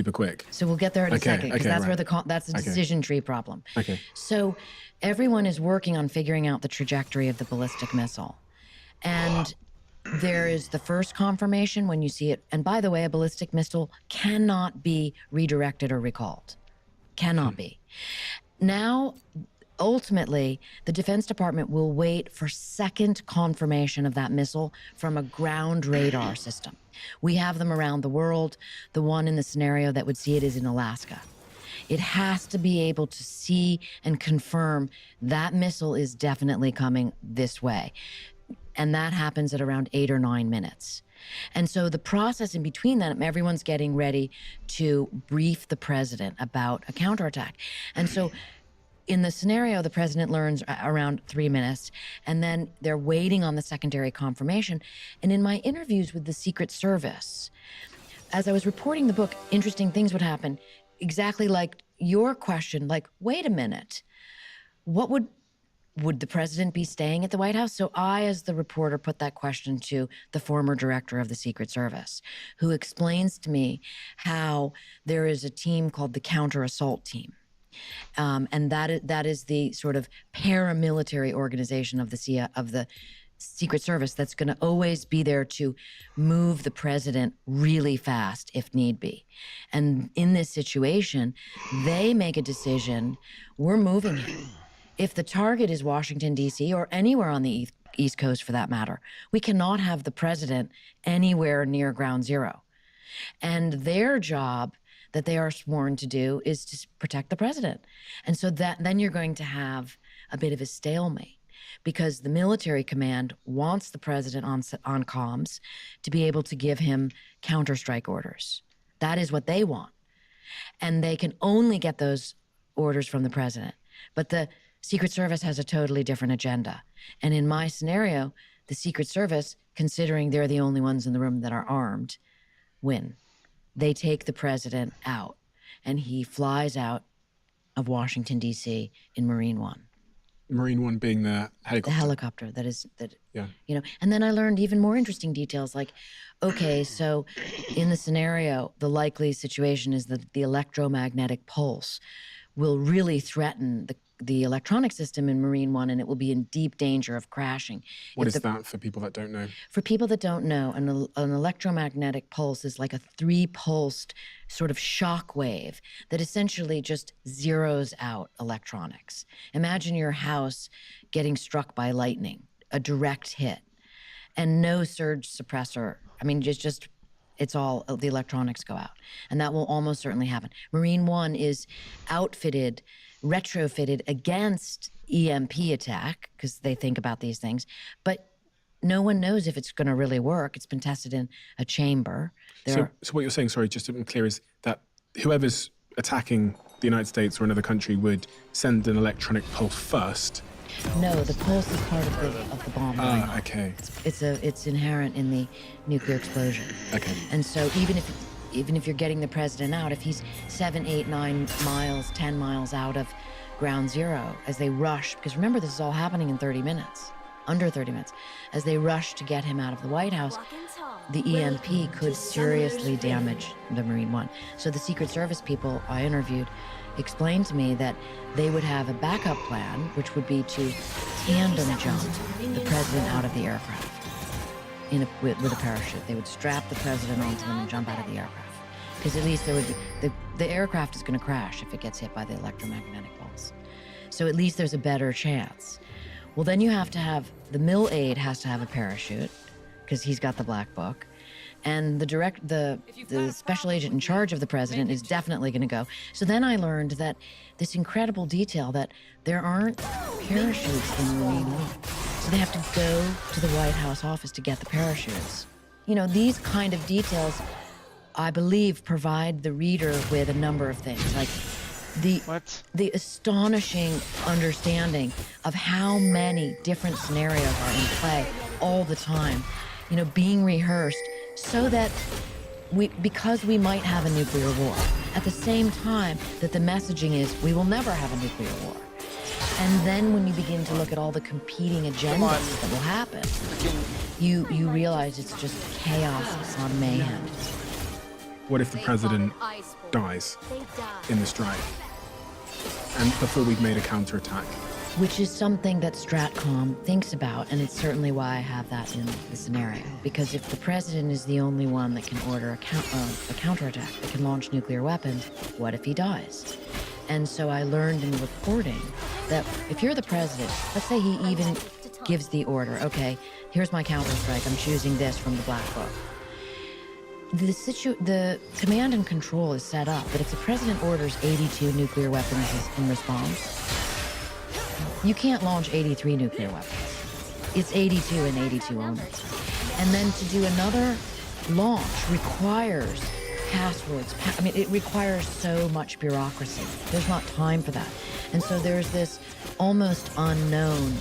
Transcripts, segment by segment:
super quick. So we'll get there in a second, because that's right. where that's the decision tree problem. Okay. So everyone is working on figuring out the trajectory of the ballistic missile. And there is the first confirmation when you see it. And by the way, a ballistic missile cannot be redirected or recalled. Cannot be. Now, ultimately, the Defense Department will wait for second confirmation of that missile from a ground radar system. We have them around the world. The one in the scenario that would see it is in Alaska. It has to be able to see and confirm that missile is definitely coming this way. And that happens at around 8 or 9 minutes. And so the process in between that, everyone's getting ready to brief the president about a counterattack. And so in the scenario, the president learns around 3 minutes, and then they're waiting on the secondary confirmation. And in my interviews with the Secret Service, as I was reporting the book, interesting things would happen, exactly like your question, like, wait a minute, what would the president be staying at the White House? So I, as the reporter, put that question to the former director of the Secret Service, who explains to me how there is a team called the Counter Assault Team. And that is the sort of paramilitary organization of the Secret Service that's going to always be there to move the president really fast if need be. And in this situation, they make a decision, we're moving him. If the target is Washington, D.C., or anywhere on the East Coast for that matter, we cannot have the president anywhere near ground zero. And their job that they are sworn to do is to protect the president. And so then you're going to have a bit of a stalemate, because the military command wants the president on comms to be able to give him counterstrike orders. That is what they want. And they can only get those orders from the president. But the Secret Service has a totally different agenda. And in my scenario, the Secret Service, considering they're the only ones in the room that are armed, win. They take the president out, and he flies out of Washington, D.C. in Marine One. Marine One being the helicopter. The helicopter and then I learned even more interesting details, like, okay, so in the scenario, the likely situation is that the electromagnetic pulse will really threaten the electronic system in Marine One, and it will be in deep danger of crashing. What is that for people that don't know? For people that don't know, an electromagnetic pulse is like a 3-pulsed sort of shock wave that essentially just zeroes out electronics. Imagine your house getting struck by lightning, a direct hit, and no surge suppressor. I mean, it's all, the electronics go out. And that will almost certainly happen. Marine One is retrofitted against EMP attack, because they think about these things, but no one knows if it's going to really work. It's been tested in a chamber. So what you're saying, sorry, just to be clear, is that whoever's attacking the United States or another country would send an electronic pulse first? No, the pulse is part of the bomb. Okay. It's inherent in the nuclear explosion. Okay. And so even if you're getting the president out, if he's 7, 8, 9 miles, 10 miles out of ground zero, as they rush, because remember, this is all happening in 30 minutes, under 30 minutes, as they rush to get him out of the White House, the EMP could seriously damage the Marine One. So the Secret Service people I interviewed explained to me that they would have a backup plan, which would be to tandem jump the president out of the aircraft with a parachute. They would strap the president onto them and jump out of the aircraft. Because at least there would be, the aircraft is going to crash if it gets hit by the electromagnetic pulse. So at least there's a better chance. Well, then you have to have, the mill aide has to have a parachute, because he's got the black book. And the special agent in charge of the president is definitely going to go. So then I learned that this incredible detail that there aren't parachutes in Marine One. So they have to go to the White House office to get the parachutes. You know, these kind of details, I believe, provide the reader with a number of things, like the astonishing understanding of how many different scenarios are in play all the time, you know, being rehearsed, so that because we might have a nuclear war, at the same time that the messaging is we will never have a nuclear war. And then when you begin to look at all the competing agendas that will happen, you realize it's just chaos, it's not mayhem. what if the president dies in the strike? And before we've made a counterattack? Which is something that Stratcom thinks about, and it's certainly why I have that in the scenario. Because if the president is the only one that can order a counterattack, that can launch nuclear weapons, what if he dies? And so I learned in reporting that if you're the president, let's say he even gives the order, okay, here's my counterstrike, I'm choosing this from the Black Book. The command and control is set up that if the president orders 82 nuclear weapons in response, you can't launch 83 nuclear weapons. It's 82 and 82 only. And then to do another launch requires passwords. It requires so much bureaucracy. There's not time for that. And so there's this almost unknown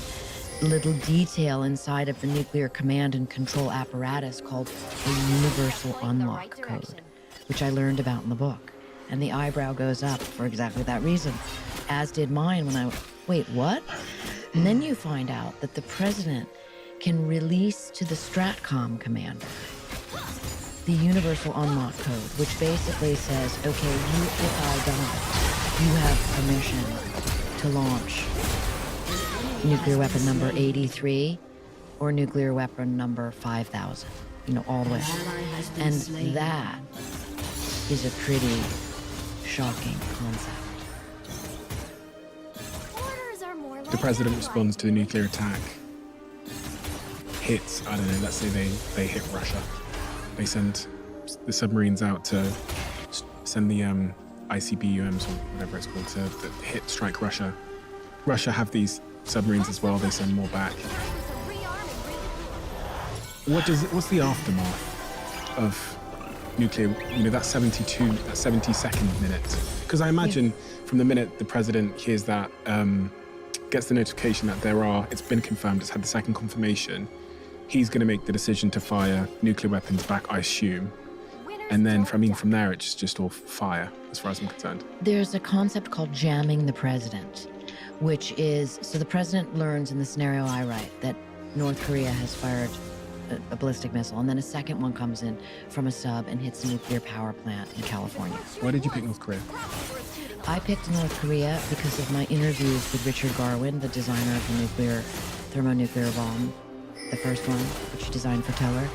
little detail inside of the nuclear command and control apparatus called a universal unlock code, which I learned about in the book. And the eyebrow goes up for exactly that reason, as did mine when I, wait, what? And then you find out that the president can release to the Stratcom commander the universal unlock code, which basically says, okay, if I die, you have permission to launch nuclear weapon number 83 or nuclear weapon number 5,000, all the way. And that is a pretty shocking concept. The president responds to the nuclear attack, hits, I don't know, let's say they hit Russia. They send the submarines out to send the ICBMs or whatever it's called to strike Russia. Russia have these submarines as well, they send more back. What's the aftermath of nuclear, that 70-second minute? Because I imagine from the minute the president hears that, gets the notification that it's been confirmed, it's had the second confirmation, he's going to make the decision to fire nuclear weapons back, I assume. And then, from there, it's just all fire, as far as I'm concerned. There's a concept called jamming the president, which is, so the president learns in the scenario I write that North Korea has fired a ballistic missile, and then a second one comes in from a sub and hits a nuclear power plant in California. Why did you pick North Korea? I picked North Korea because of my interviews with Richard Garwin, the designer of the thermonuclear bomb, the first one, which he designed for Teller.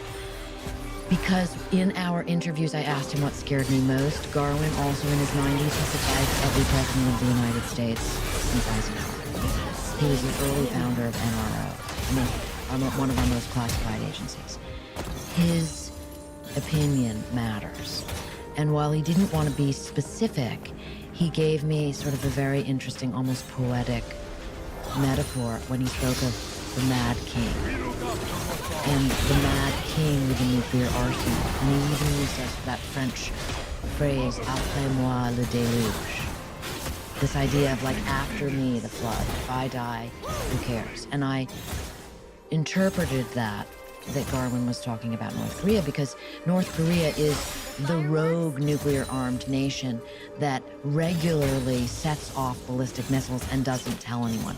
Because in our interviews, I asked him what scared me most. Garwin, also in his 90s, has advised every president of the United States since Eisenhower. He was the early founder of NRO, one of our most classified agencies. His opinion matters. And while he didn't want to be specific, he gave me sort of a very interesting, almost poetic metaphor when he spoke of the Mad King. And the Mad King with the nuclear arsenal. And he even used that French phrase, après-moi le déluge. This idea of after me, the flood. If I die, who cares? And I interpreted that Garwin was talking about North Korea, because North Korea is the rogue nuclear-armed nation that regularly sets off ballistic missiles and doesn't tell anyone.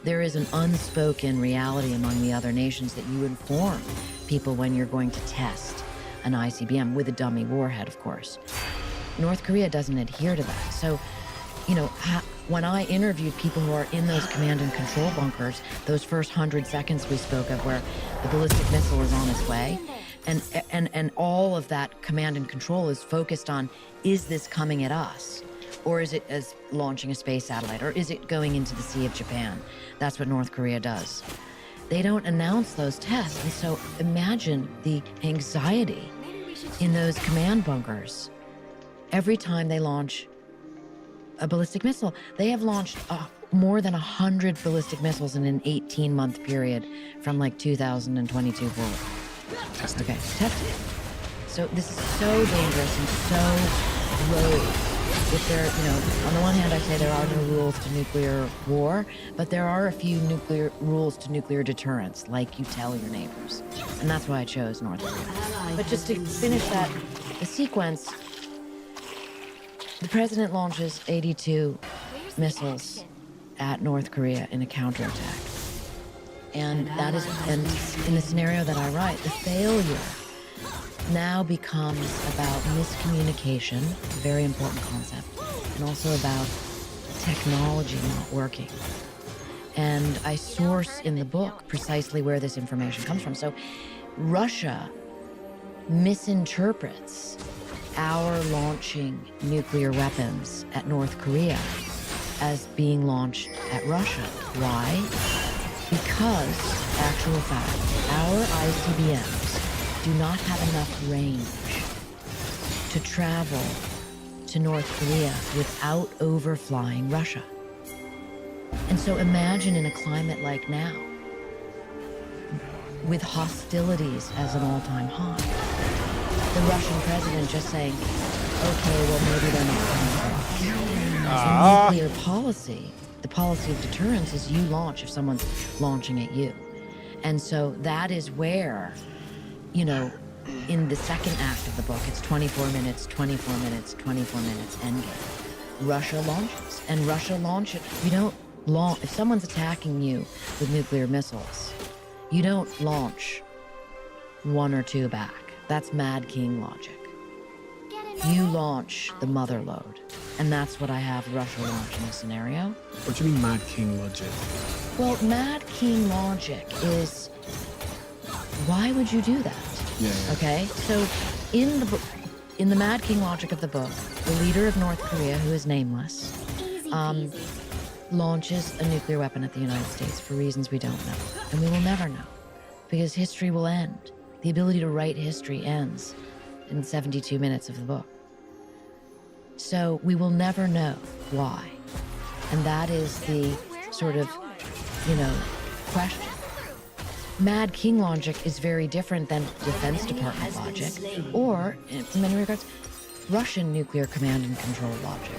There is an unspoken reality among the other nations that you inform people when you're going to test an ICBM with a dummy warhead, of course. North Korea doesn't adhere to that. So, when I interviewed people who are in those command and control bunkers, those first 100 seconds we spoke of where the ballistic missile is on its way, and all of that command and control is focused on, is this coming at us? Or is it as launching a space satellite? Or is it going into the Sea of Japan? That's what North Korea does. They don't announce those tests. And so imagine the anxiety in those command bunkers. Every time they launch a ballistic missile, they have launched more than 100 ballistic missiles in an 18-month period from 2022 forward. Testing. Okay, testing. So this is so dangerous and so rogue. If there, on the one hand, I say there are no rules to nuclear war, but there are a few rules to nuclear deterrence, like you tell your neighbors. And that's why I chose North Korea. But just to finish the sequence, the president launches 82 missiles at North Korea in a counterattack. And that is, and in the scenario that I write, the failure now becomes about miscommunication, a very important concept, and also about technology not working. And I source in the book precisely where this information comes from. So Russia misinterprets our launching nuclear weapons at North Korea as being launched at Russia. Why? Because, actual fact, our ICBMs do not have enough range to travel to North Korea without overflying Russia. And so imagine in a climate like now, with hostilities as an all-time high, the Russian president just saying, okay, well, maybe they're not coming for us. So nuclear policy, the policy of deterrence is you launch if someone's launching at you. And so that is where, you know, in the second act of the book, it's 24 minutes, 24 minutes, 24 minutes, endgame. Russia launches, and Russia launches. You don't launch, if someone's attacking you with nuclear missiles, you don't launch one or two back. That's Mad King logic. You launch the mother load. And that's what I have Russia launch in this scenario. What do you mean Mad King logic? Well, Mad King logic is, why would you do that? Yeah. Okay, so in the book, in the Mad King logic of the book, the leader of North Korea, who is nameless, launches a nuclear weapon at the United States for reasons we don't know. And we will never know, because history will end. The ability to write history ends in 72 minutes of the book. So we will never know why. And that is the sort of, you know, question. Mad King logic is very different than Defense Department logic, or, in many regards, Russian nuclear command and control logic,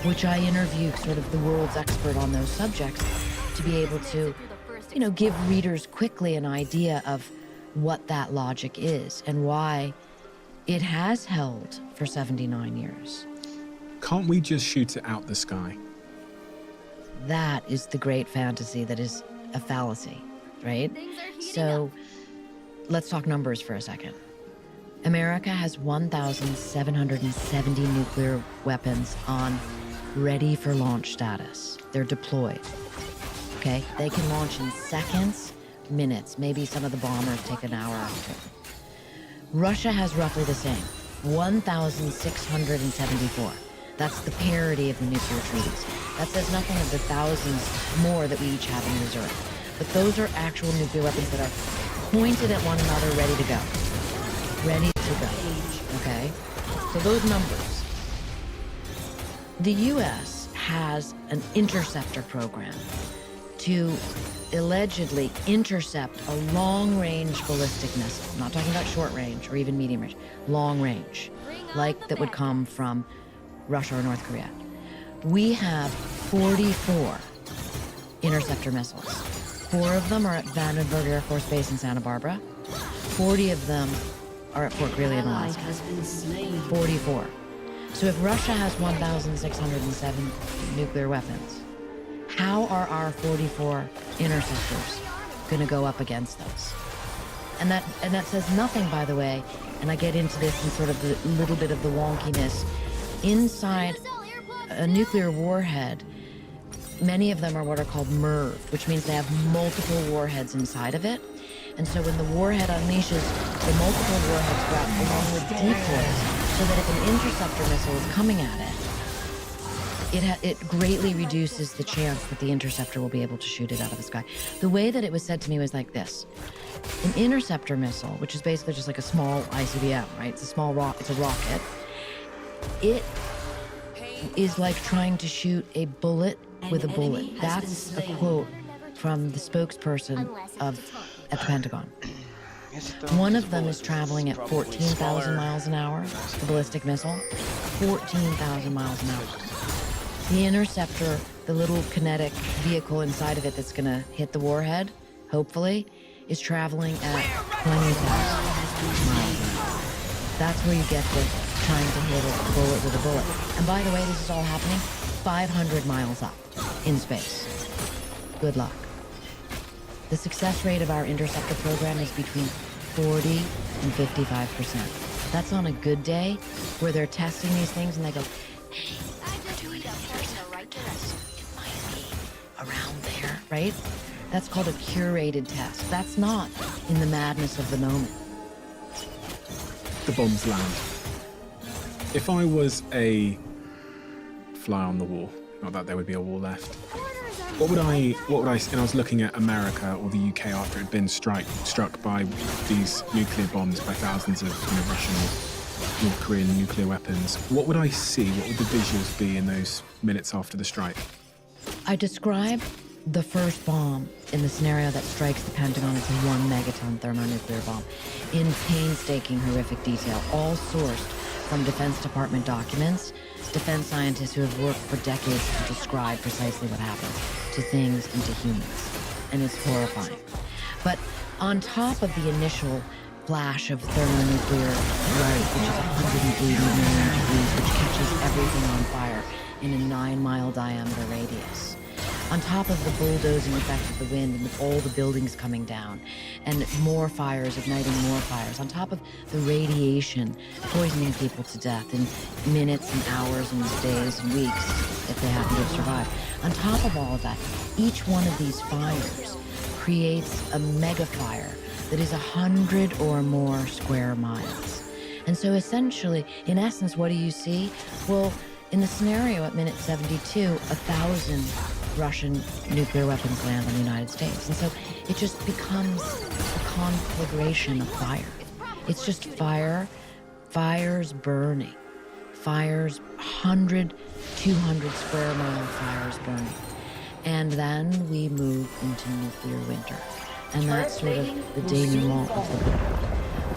which I interviewed sort of the world's expert on those subjects to be able to, you know, give readers quickly an idea of what that logic is and why it has held for 79 years. Can't we just shoot it out the sky? That is the great fantasy that is a fallacy, right? So let's talk numbers for a second. America has 1,770 nuclear weapons on ready for launch status. They're deployed, okay? They can launch in seconds, minutes. Maybe some of the bombers take an hour or two. Russia has roughly the same, 1,674. That's the parity of the nuclear treaties. That says nothing of the thousands more that we each have in reserve. But those are actual nuclear weapons that are pointed at one another, ready to go. Ready to go, okay? So those numbers. The US has an interceptor program to allegedly intercept a long-range ballistic missile. I'm not talking about short range or even medium range. Long range, like that would come from Russia or North Korea. We have 44 interceptor missiles. 4 of them are at Vandenberg Air Force Base in Santa Barbara. 40 of them are at Fort Greely in Alaska. 44. So if Russia has 1,607 nuclear weapons, how are our 44 interceptors going to go up against those? And that says nothing, by the way, and I get into this in sort of the little bit of the wonkiness. Inside a nuclear warhead, many of them are what are called MIRV, which means they have multiple warheads inside of it. And so when the warhead unleashes, the multiple warheads go out along with decoys, so that if an interceptor missile is coming at it greatly reduces the chance that the interceptor will be able to shoot it out of the sky. The way that it was said to me was like this. An interceptor missile, which is basically just like a small ICBM, right? It's a small it's a rocket. It is like trying to shoot a bullet with a bullet. That's a quote from the spokesperson at the Pentagon. One of them is traveling at 14,000 miles an hour, the ballistic missile, 14,000 miles an hour. The interceptor, the little kinetic vehicle inside of it that's gonna hit the warhead, hopefully, is traveling at 20,000 miles an hour. That's where you get the trying to hit a bullet with a bullet. And by the way, this is all happening 500 miles up in space. Good luck. The success rate of our interceptor program is between 40 and 55%. That's on a good day where they're testing these things and they go, hey, we're doing it here, so it might be around there, right? That's called a curated test. That's not in the madness of the moment. The bombs land. If I was a fly on the wall, not that there would be a wall left, what would I, and I was looking at America or the UK after it had been struck by these nuclear bombs, by thousands of Russian or North Korean nuclear weapons, what would I see? What would the visuals be in those minutes after the strike? I describe the first bomb in the scenario that strikes the Pentagon as a 1 megaton thermonuclear bomb in painstaking, horrific detail, all sourced from Defense Department documents, defense scientists who have worked for decades to describe precisely what happened to things and to humans. And it's horrifying. But on top of the initial flash of thermonuclear light, which is 180 million degrees, which catches everything on fire in a 9-mile diameter radius, on top of the bulldozing effect of the wind and all the buildings coming down, and more fires igniting more fires, on top of the radiation poisoning people to death in minutes and hours and days and weeks if they happen to have survived. On top of all of that, each one of these fires creates a mega fire that is 100 or more square miles. And so essentially, in essence, what do you see? Well, in the scenario at minute 72, 1,000 Russian nuclear weapons land on the United States. And so it just becomes a conflagration of fire. It's just fire, fires burning, fires, 100, 200 square mile fires burning. And then we move into nuclear winter. And that's sort of the denouement of the book,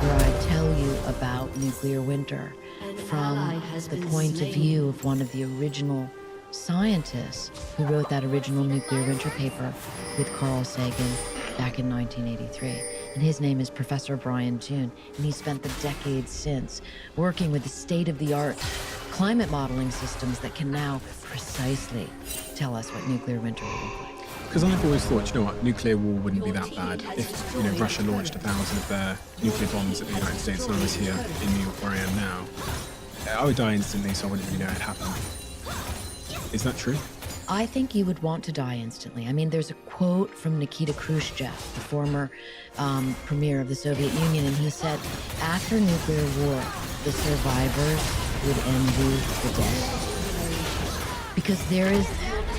where I tell you about nuclear winter from the point of view of one of the original scientists who wrote that original nuclear winter paper with Carl Sagan back in 1983. And his name is Professor Brian Toon, and he spent the decades since working with the state-of-the-art climate modeling systems that can now precisely tell us what nuclear winter will look like. Because I've always thought, you know what, nuclear war wouldn't be that bad. If, Russia launched 1,000 of their nuclear bombs at the United States and I was here in New York where I am now, I would die instantly, so I wouldn't really know it happened. Is that true? I think you would want to die instantly. I mean, there's a quote from Nikita Khrushchev, the former premier of the Soviet Union, and he said, after nuclear war, the survivors would envy the dead. Because there is,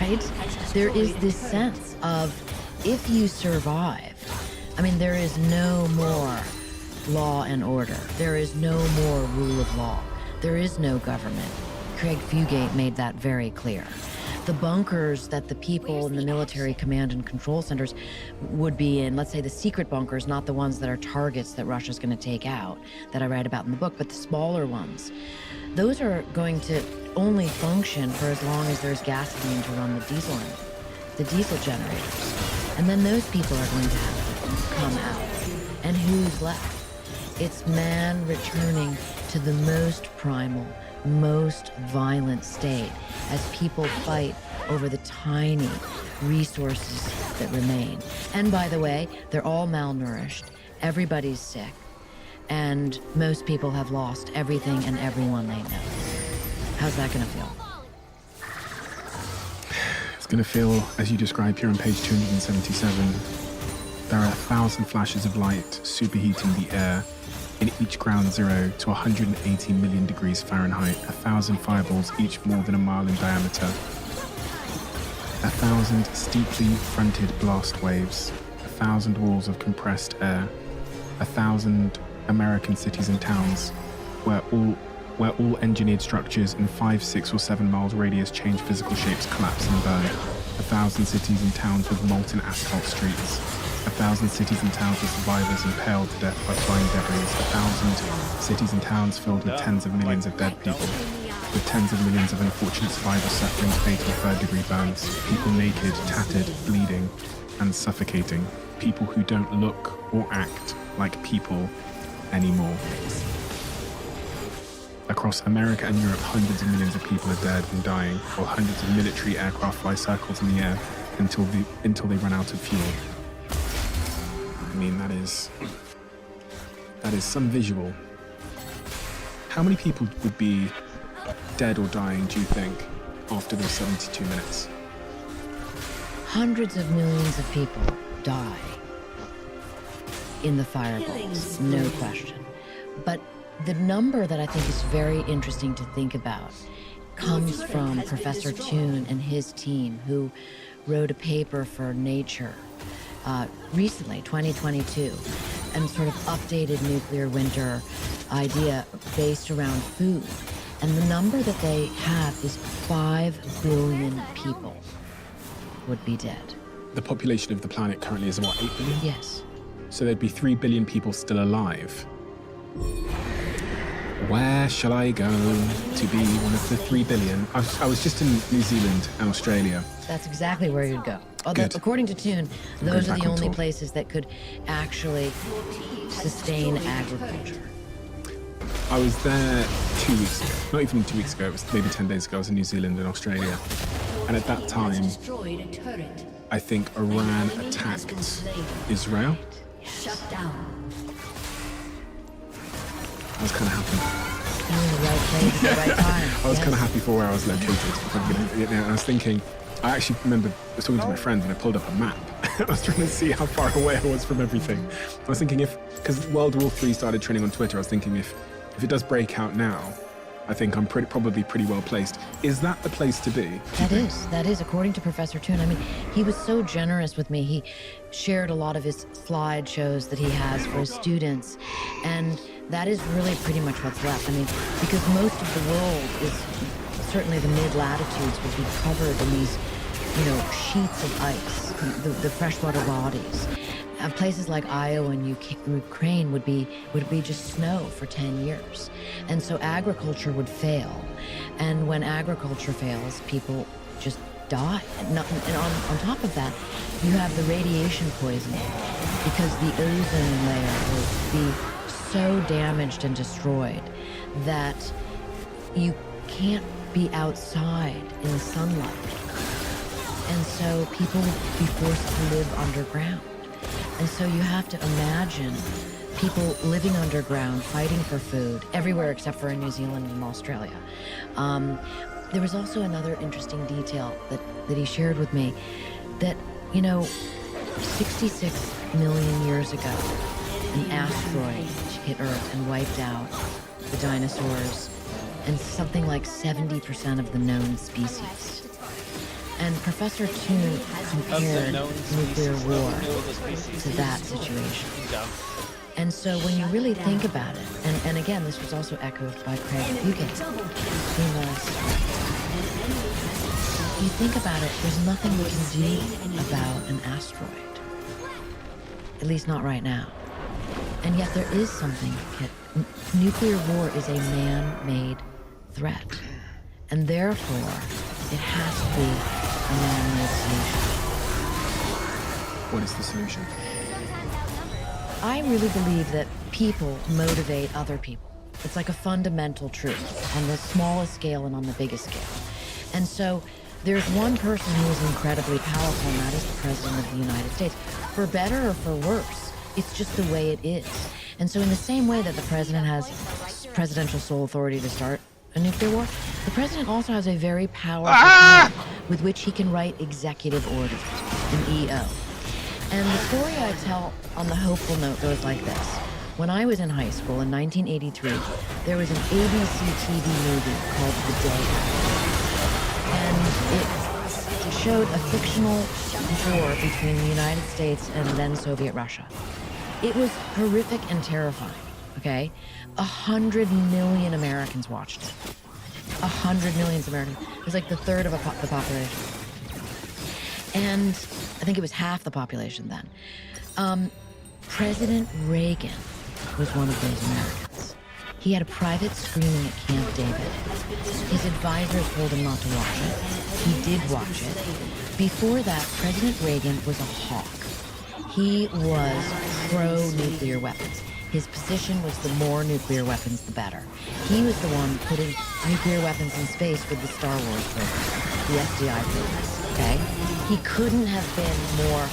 right? There is this sense of, if you survive, I mean, there is no more law and order. There is no more rule of law. There is no government. Craig Fugate made that very clear. The bunkers that the people in the military command and control centers would be in, let's say the secret bunkers, not the ones that are targets that Russia's going to take out, that I write about in the book, but the smaller ones, those are going to only function for as long as there's gasoline to run the diesel engine, the diesel generators. And then those people are going to have to come out. And who's left? It's man returning to the most primal, most violent state as people fight over the tiny resources that remain. And by the way, they're all malnourished, everybody's sick, and most people have lost everything and everyone they know. How's that gonna feel? It's gonna feel, as you describe here on page 277, there are 1,000 flashes of light superheating the air in each ground zero to 180 million degrees Fahrenheit, 1,000 fireballs, each more than a mile in diameter, 1,000 steeply fronted blast waves, 1,000 walls of compressed air, 1,000 American cities and towns where all engineered structures in 5, 6, or 7 miles radius change physical shapes, collapse and burn, 1,000 cities and towns with molten asphalt streets, 1,000 cities and towns with survivors impaled to death by flying debris, 1,000 cities and towns filled with tens of millions of dead people, with tens of millions of unfortunate survivors suffering fatal third-degree burns, people naked, tattered, bleeding, and suffocating, people who don't look or act like people anymore. Across America and Europe, hundreds of millions of people are dead and dying, while hundreds of military aircraft fly circles in the air until they run out of fuel. I mean, that is some visual. How many people would be dead or dying, do you think, after those 72 minutes? Hundreds of millions of people die in the fireballs, no question. But the number that I think is very interesting to think about comes from Professor Toon and his team, who wrote a paper for Nature recently, 2022, and sort of updated nuclear winter idea based around food. And the number that they have is 5 billion people would be dead. The population of the planet currently is what, 8 billion? Yes. So there'd be 3 billion people still alive. Where shall I go to be one of the 3 billion? I was just in New Zealand and Australia. That's exactly where you'd go. Good. According to Toon, I'm those going are back the on only tour. places that could actually sustain agriculture. I was there 2 weeks ago. Not even 2 weeks ago, it was maybe 10 days ago. I was in New Zealand and Australia. And at that time, I think Iran attacked Israel. Shut down. I was kind of happy. You're in the right place at the right time. I was Yes. kind of happy for where I was located. And I was thinking, I actually remember I was talking to my friend and I pulled up a map. I was trying to see how far away I was from everything. I was thinking because World War III started trending on Twitter, I was thinking if it does break out now, I think I'm probably pretty well placed. Is that the place to be? That is, according to Professor Toon. I mean, he was so generous with me. He shared a lot of his slideshows that he has for his students. And that is really pretty much what's left. I mean, because most of the world is, certainly the mid-latitudes would be covered in these, sheets of ice, the freshwater bodies. Places like Iowa and Ukraine would be just snow for 10 years. And so agriculture would fail. And when agriculture fails, people just die. And on top of that, you have the radiation poisoning, because the ozone layer will be so damaged and destroyed that you can't be outside in the sunlight. And so people would be forced to live underground. And so you have to imagine people living underground, fighting for food, everywhere except for in New Zealand and Australia. There was also another interesting detail that he shared with me, that, 66 million years ago, an asteroid hit Earth and wiped out the dinosaurs and something like 70% of the known species. And Professor Toon compared nuclear war to that situation. And so when you really think about it, and again, this was also echoed by Craig Fugate, you think about it, there's nothing we can do about an asteroid. At least not right now. And yet there is something, Kit. Nuclear war is a man-made threat. And therefore, it has to be a man-made solution. What is the solution? I really believe that people motivate other people. It's like a fundamental truth on the smallest scale and on the biggest scale. And so there's one person who is incredibly powerful, and that is the President of the United States. For better or for worse, it's just the way it is. And so in the same way that the president has presidential sole authority to start a nuclear war, the president also has a very powerful pen with which he can write executive orders, an EO. And the story I tell on the hopeful note goes like this. When I was in high school in 1983, there was an ABC TV movie called The Day After. And it showed a fictional war between the United States and then Soviet Russia. It was horrific and terrifying, okay? 100 million Americans watched it. 100 million Americans. It was like the third of the population. And I think it was half the population then. President Reagan was one of those Americans. He had a private screening at Camp David. His advisors told him not to watch it. He did watch it. Before that, President Reagan was a hawk. He was pro-nuclear weapons. His position was the more nuclear weapons, the better. He was the one putting nuclear weapons in space with the Star Wars program, the SDI program, okay? He couldn't have been more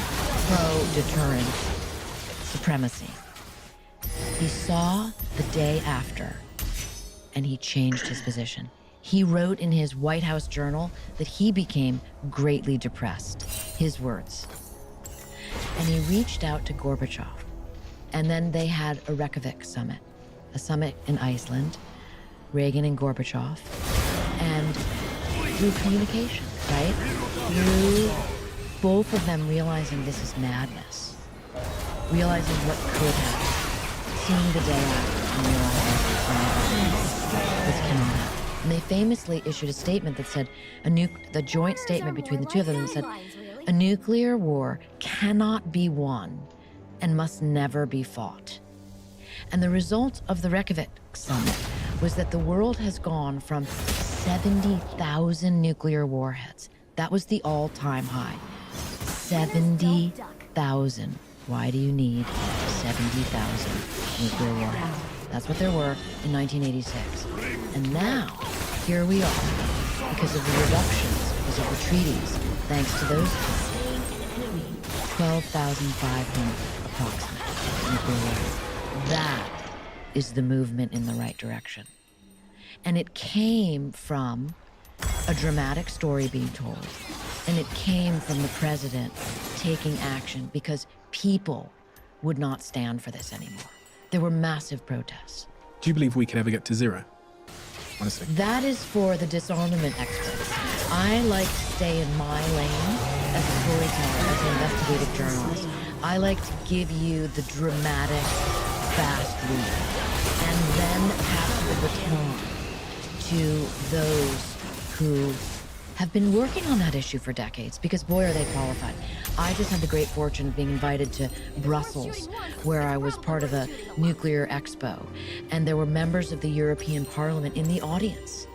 pro-deterrent supremacy. He saw The Day After, and he changed his position. He wrote in his White House journal that he became greatly depressed. His words. And he reached out to Gorbachev. And then they had a Reykjavik summit, a summit in Iceland, Reagan and Gorbachev, and through communication, right? Through both of them realizing this is madness, realizing what could happen, seeing the day after and realizing this cannot happen. And they famously issued a statement that said, the joint statement between the two of them said, a nuclear war cannot be won and must never be fought. And the result of the Reykjavik summit was that the world has gone from 70,000 nuclear warheads. That was the all-time high. 70,000. Why do you need 70,000 nuclear warheads? That's what there were in 1986. And now, here we are, because of the reductions, because of the treaties, thanks to those 12,500 approximately nuclear warheads. That is the movement in the right direction. And it came from a dramatic story being told. And it came from the president taking action because people would not stand for this anymore. There were massive protests. Do you believe we could ever get to zero? Honestly. That is for the disarmament experts. I like to stay in my lane as a storyteller, as an investigative journalist. I like to give you the dramatic, fast read, and then pass the baton to those who have been working on that issue for decades, because boy, are they qualified. I just had the great fortune of being invited to Brussels, where I was part of a nuclear expo, and there were members of the European Parliament in the audience.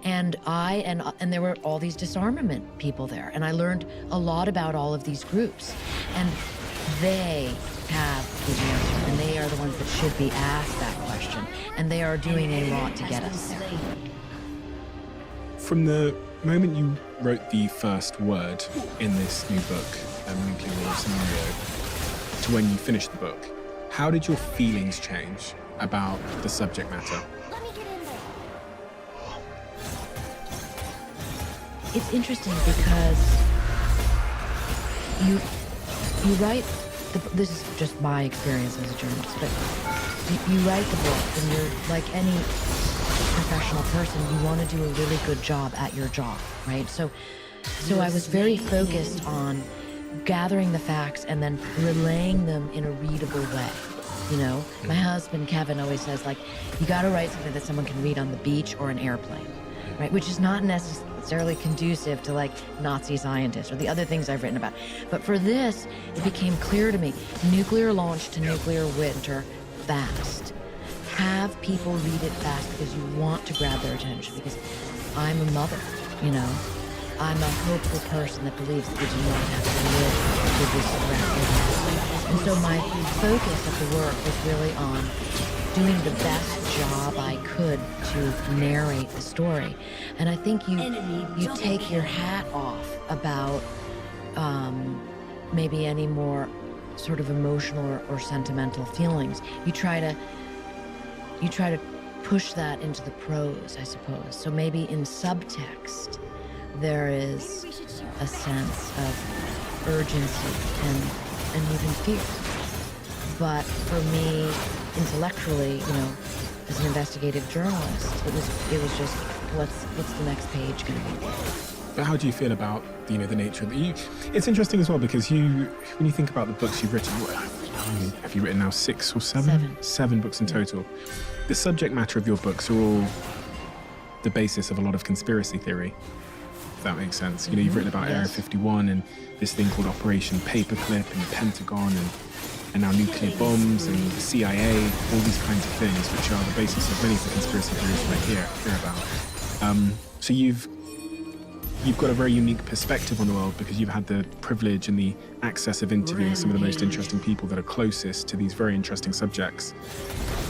And there were all these disarmament people there, and I learned a lot about all of these groups. And they have the answer, and they are the ones that should be asked that question, and they are doing a lot to get us there. From the moment you wrote the first word in this new book, Nuclear War Scenario, to when you finished the book, how did your feelings change about the subject matter? It's interesting because you write, this is just my experience as a journalist, but you write the book and you're like any professional person, you want to do a really good job at your job, right? So I was very focused on gathering the facts and then relaying them in a readable way. You know, my husband, Kevin, always says, like, you got to write something that someone can read on the beach or an airplane, right? Which is not necessarily conducive to, like, Nazi scientists or the other things I've written about. But for this, it became clear to me, nuclear launch to nuclear winter fast. Have people read it fast because you want to grab their attention, because I'm a mother, you know. I'm a hopeful person that believes that we do not have to live with this threat. And so my focus of the work was really on doing the best job I could to narrate the story. And I think you take your hat off about maybe any more sort of emotional or sentimental feelings. You try to push that into the prose, I suppose. So maybe in subtext, there is a sense of urgency and even fear. But for me, intellectually, you know, as an investigative journalist, it was just what's the next page going to be? But how do you feel about the nature of the? It's interesting as well because when you think about the books you've written, have you written now 6 or 7? 7 books in total. The subject matter of your books are all the basis of a lot of conspiracy theory. If that makes sense. You know, you've written about Area 51 and this thing called Operation Paperclip and the Pentagon and now nuclear bombs and the CIA, all these kinds of things, which are the basis of many of the conspiracy theories I hear about. So you've got a very unique perspective on the world because you've had the privilege and the access of interviewing some of the most interesting people that are closest to these very interesting subjects.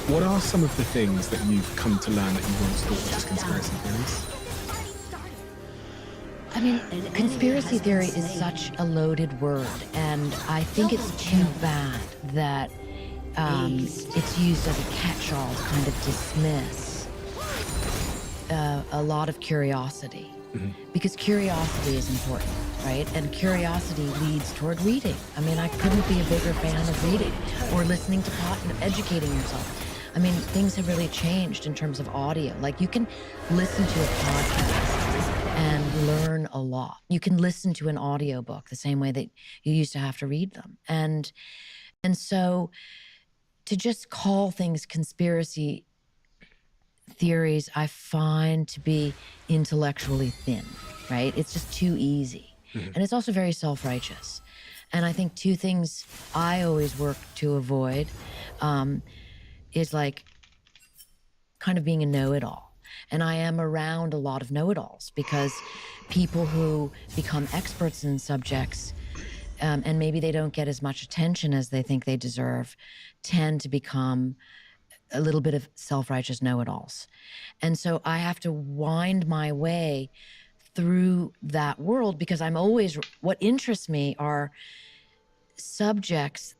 What are some of the things that you've come to learn that you once thought were just conspiracy theories? I mean, conspiracy theory is such a loaded word, and I think it's too bad that it's used as a catch-all to kind of dismiss a lot of curiosity, because curiosity is important, right? And curiosity leads toward reading. I mean, I couldn't be a bigger fan of reading or listening to educating yourself. I mean, things have really changed in terms of audio. Like, you can listen to a podcast and learn a lot. You can listen to an audiobook the same way that you used to have to read them. And so to just call things conspiracy theories, I find to be intellectually thin, right? It's just too easy. And it's also very self-righteous. And I think two things I always work to avoid is like kind of being a know-it-all. And I am around a lot of know-it-alls because people who become experts in subjects and maybe they don't get as much attention as they think they deserve, tend to become a little bit of self-righteous know-it-alls. And so I have to wind my way through that world because I'm always, what interests me are subjects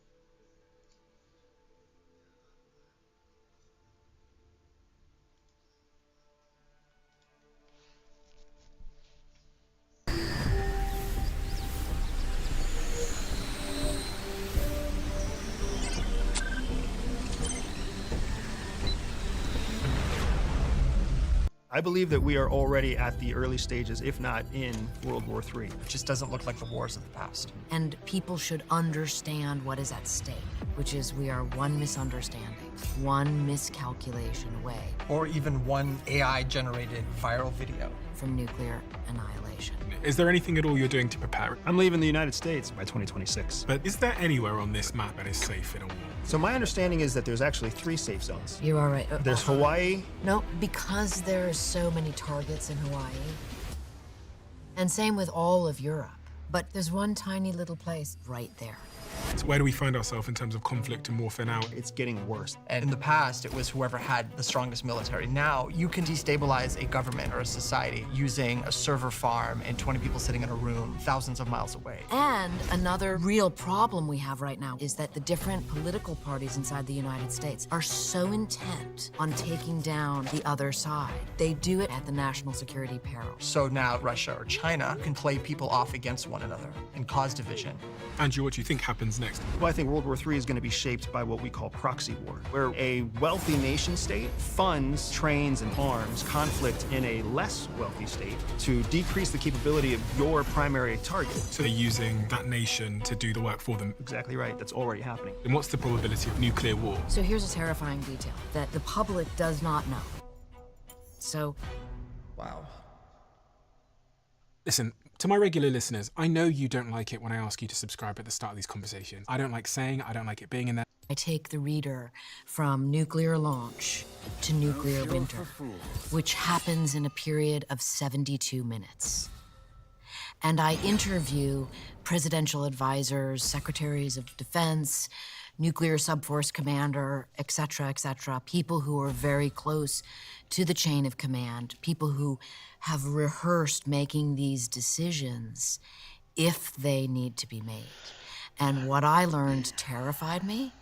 I believe that we are already at the early stages, if not in World War III. It just doesn't look like the wars of the past. and people should understand what is at stake, which is we are one misunderstanding, one miscalculation away Or even one AI-generated viral video. from nuclear annihilation. Is there anything at all you're doing to prepare? I'm leaving the United States by 2026. But is there anywhere on this map that is safe in a war? So my understanding is that there's actually 3 safe zones. You are right. There's Hawaii. No, because there are so many targets in Hawaii. And same with all of Europe. But there's one tiny little place right there. So where do we find ourselves in terms of conflict and warfare now? It's getting worse. And in the past, it was whoever had the strongest military. Now, you can destabilize a government or a society using a server farm and 20 people sitting in a room thousands of miles away. And another real problem we have right now is that the different political parties inside the United States are so intent on taking down the other side. They do it at the national security peril. So now Russia or China can play people off against one another and cause division. Andrew, what do you think happens next? Well, I think World War III is going to be shaped by what we call proxy war, where a wealthy nation state funds, trains, and arms conflict in a less wealthy state to decrease the capability of your primary target. So they're using that nation to do the work for them. Exactly right. That's already happening. And what's the probability of nuclear war? So here's a terrifying detail that the public does not know. So Wow. Listen, to my regular listeners, I know you don't like it when I ask you to subscribe at the start of these conversations. I don't like saying it, I don't like it being in there. I take the reader from nuclear launch to nuclear winter, which happens in a period of 72 minutes. And I interview presidential advisors, secretaries of defense, nuclear subforce commander, et cetera, people who are very close to the chain of command, people who have rehearsed making these decisions if they need to be made. And what I learned terrified me.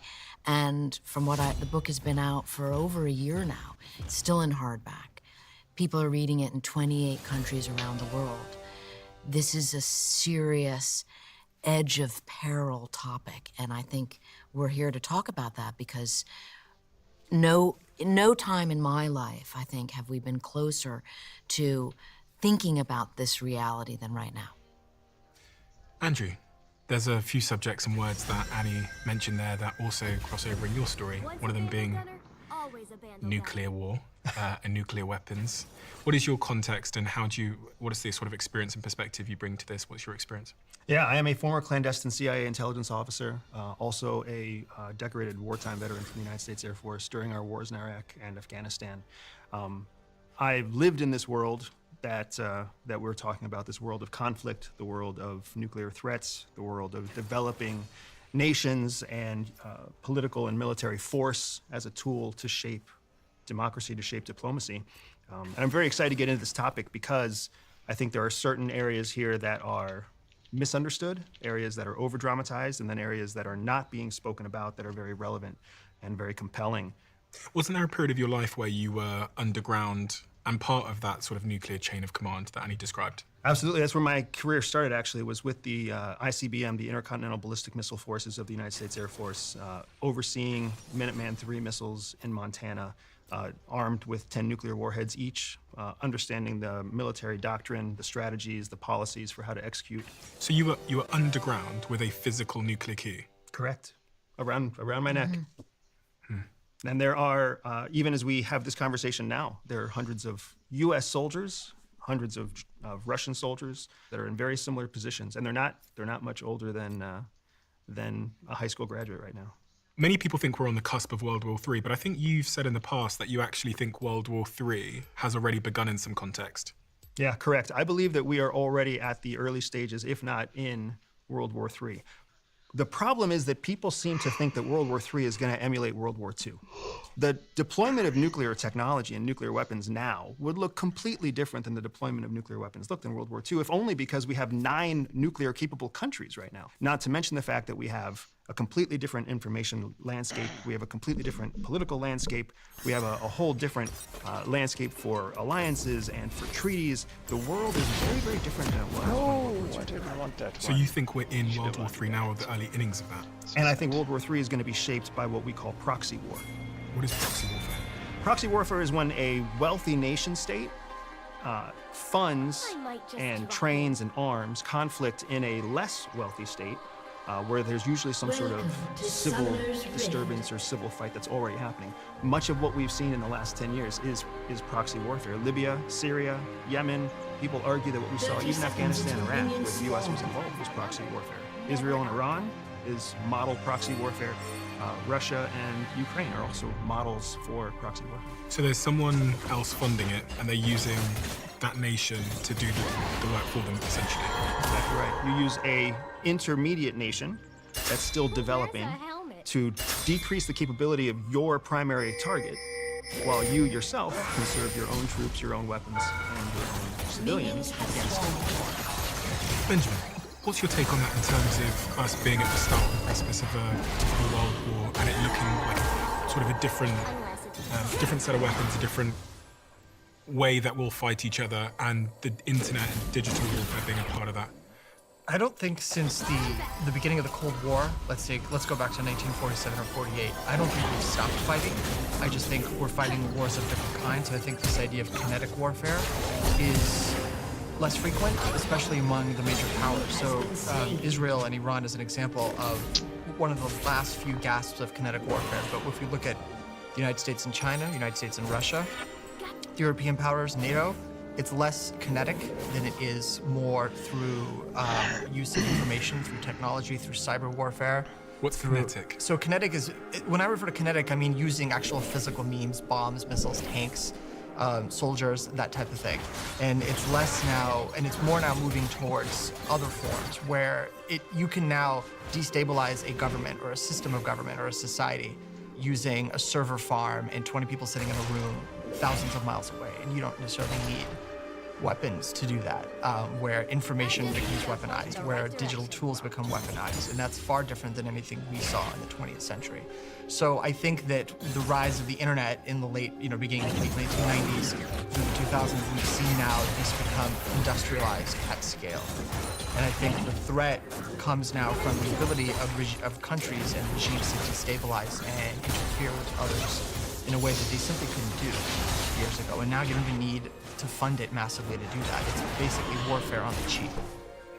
And from what the book has been out for over a year now, it's still in hardback. People are reading it in 28 countries around the world. This is a serious edge of peril topic. And I think we're here to talk about that because no time in my life, I think, have we been closer to thinking about this reality than right now. Andrew, there's a few subjects and words that Annie mentioned there that also cross over in your story, one of them being nuclear war and nuclear weapons. What is your context and what is the sort of experience and perspective you bring to this? What's your experience? Yeah, I am a former clandestine CIA intelligence officer, also a decorated wartime veteran from the United States Air Force during our wars in Iraq and Afghanistan. I lived in this world that we're talking about, this world of conflict, the world of nuclear threats, the world of developing nations and political and military force as a tool to shape democracy, to shape diplomacy. And I'm very excited to get into this topic because I think there are certain areas here that are misunderstood, areas that are over-dramatized, and then areas that are not being spoken about that are very relevant and very compelling. Wasn't there a period of your life where you were underground and part of that sort of nuclear chain of command that Annie described. Absolutely. That's where my career started, actually, was with the ICBM, the Intercontinental Ballistic Missile Forces of the United States Air Force, overseeing Minuteman III missiles in Montana, armed with 10 nuclear warheads each, understanding the military doctrine, the strategies, the policies for how to execute. So you were underground with a physical nuclear key? Correct. Around my neck. And there are, even as we have this conversation now, there are hundreds of U.S. soldiers, hundreds of Russian soldiers that are in very similar positions, and they're not much older than a high school graduate right now. Many people think we're on the cusp of World War III, but I think you've said in the past that you actually think World War III has already begun in some context. Yeah, correct. I believe that we are already at the early stages, if not in World War III. The problem is that people seem to think that World War III is going to emulate World War II. The deployment of nuclear technology and nuclear weapons now would look completely different than the deployment of nuclear weapons looked in World War II, if only because we have 9 nuclear-capable countries right now. Not to mention the fact that we have a completely different information landscape. We have a completely different political landscape. We have a whole different landscape for alliances and for treaties. The world is very, very different than it was. I didn't want that So you think we're in World War III now, or the early innings of that? And I think World War III is going to be shaped by what we call proxy war. What is proxy warfare? Proxy warfare is when a wealthy nation state funds and trains and arms conflict in a less wealthy state, where there's usually some sort of civil disturbance or civil fight that's already happening. Much of what we've seen in the last 10 years is proxy warfare. Libya, Syria, Yemen, people argue that what we saw, even Afghanistan and Iraq, where the US was involved, was proxy warfare. Israel and Iran is model proxy warfare. Russia and Ukraine are also models for proxy warfare. So there's someone else funding it, and they're using that nation to do the work for them, essentially. Exactly right. You use a intermediate nation that's still developing to decrease the capability of your primary target, while you yourself conserve your own troops, your own weapons, and your own civilians against war. Benjamin, what's your take on that in terms of us being at the start of the precipice of a world war, and it looking like sort of a different set of weapons, a different way that we'll fight each other, and the internet and digital warfare being a part of that? I don't think since the beginning of the Cold War, let's go back to 1947 or 48, I don't think we've stopped fighting. I just think we're fighting wars of different kinds. And I think this idea of kinetic warfare is less frequent, especially among the major powers. So Israel and Iran is an example of one of the last few gasps of kinetic warfare. But if we look at the United States and China, United States and Russia, the European powers, NATO, it's less kinetic than it is more through use of information, through technology, through cyber warfare. What's kinetic? So kinetic is, when I refer to kinetic, I mean using actual physical means, bombs, missiles, tanks, soldiers, that type of thing. And it's less now, and it's more now moving towards other forms where you can now destabilize a government or a system of government or a society using a server farm and 20 people sitting in a room thousands of miles away, and you don't necessarily need weapons to do that, where information becomes weaponized, where digital tools become weaponized, and that's far different than anything we saw in the 20th century. So I think that the rise of the internet in the beginning of the late 1990s through the 2000s, we've seen now this become industrialized at scale. And I think the threat comes now from the ability of countries and regimes to destabilize and interfere with others in a way that they simply couldn't do years ago. And now you don't even need to fund it massively to do that. It's basically warfare on the cheap.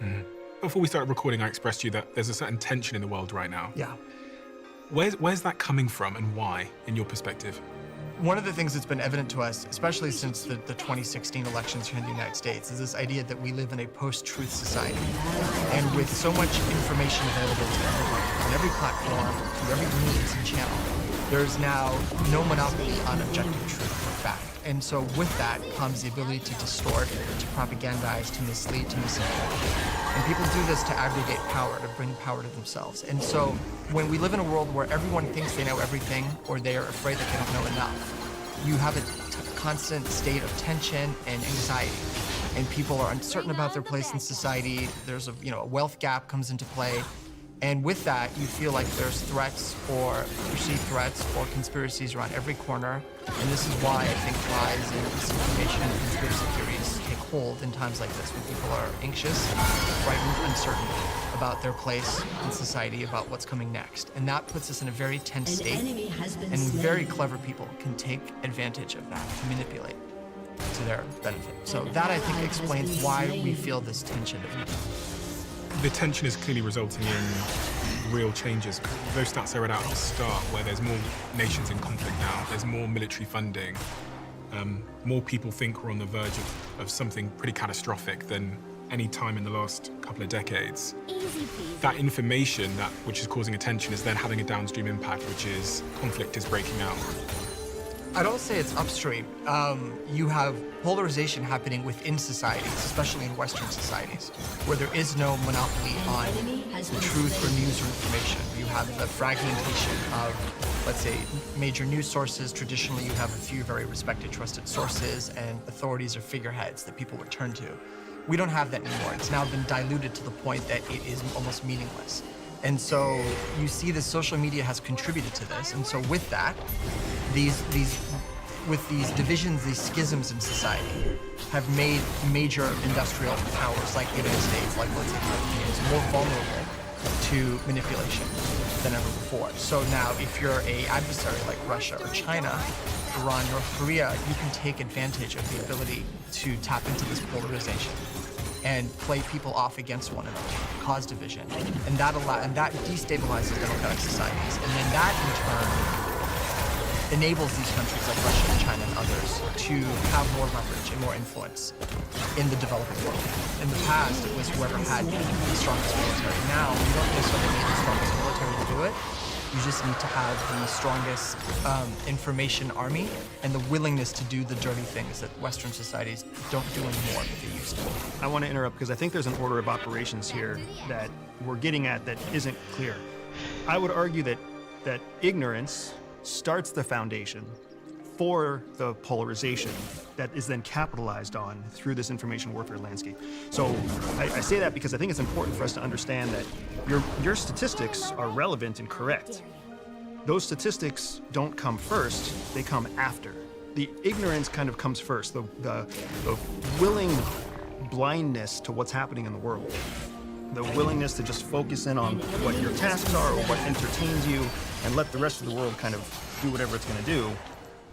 Mm-hmm. Before we started recording, I expressed to you that there's a certain tension in the world right now. Yeah. Where's that coming from, and why, in your perspective? One of the things that's been evident to us, especially since the 2016 elections here in the United States, is this idea that we live in a post-truth society. And with so much information available to everyone, on every platform, through every means and channel, there's now no monopoly on objective truth or fact. And so with that comes the ability to distort, to propagandize, to mislead, to misinform. And people do this to aggregate power, to bring power to themselves. And so when we live in a world where everyone thinks they know everything, or they are afraid that they don't know enough, you have a constant state of tension and anxiety. And people are uncertain about their place in society. There's a wealth gap comes into play. And with that, you feel like there's threats or perceived threats or conspiracies around every corner. And this is why I think lies and misinformation and conspiracy theories take hold in times like this, when people are anxious, frightened, uncertain about their place in society, about what's coming next. And that puts us in a very tense state. And very clever people can take advantage of that to manipulate to their benefit. So that, I think, explains why we feel this tension that we do. The tension is clearly resulting in real changes. Those stats I read out at the start, where there's more nations in conflict now, there's more military funding, more people think we're on the verge of something pretty catastrophic than any time in the last couple of decades. That information, which is causing attention, is then having a downstream impact, which is conflict is breaking out. I don't say it's upstream. You have polarization happening within societies, especially in Western societies, where there is no monopoly on the truth or news or information. You have the fragmentation of, let's say, major news sources. Traditionally, you have a few very respected, trusted sources and authorities or figureheads that people would turn to. We don't have that anymore. It's now been diluted to the point that it is almost meaningless. And so you see that social media has contributed to this. And so with that, with these divisions, these schisms in society have made major industrial powers like the United States, like let's say the European Union, more vulnerable to manipulation than ever before. So now if you're an adversary like Russia or China, Iran, North Korea, you can take advantage of the ability to tap into this polarization and play people off against one another, cause division, and that destabilizes democratic societies, and then that in turn enables these countries like Russia and China and others to have more leverage and more influence in the developing world. In the past, it was whoever had the strongest military. Now, you don't necessarily need the strongest military to do it. You just need to have the strongest information army and the willingness to do the dirty things that Western societies don't do anymore, but they used to. I want to interrupt because I think there's an order of operations here that we're getting at that isn't clear. I would argue that ignorance starts the foundation for the polarization that is then capitalized on through this information warfare landscape. So I say that because I think it's important for us to understand that your statistics are relevant and correct. Those statistics don't come first, they come after. The ignorance kind of comes first, the willing blindness to what's happening in the world. The willingness to just focus in on what your tasks are or what entertains you and let the rest of the world kind of do whatever it's going to do.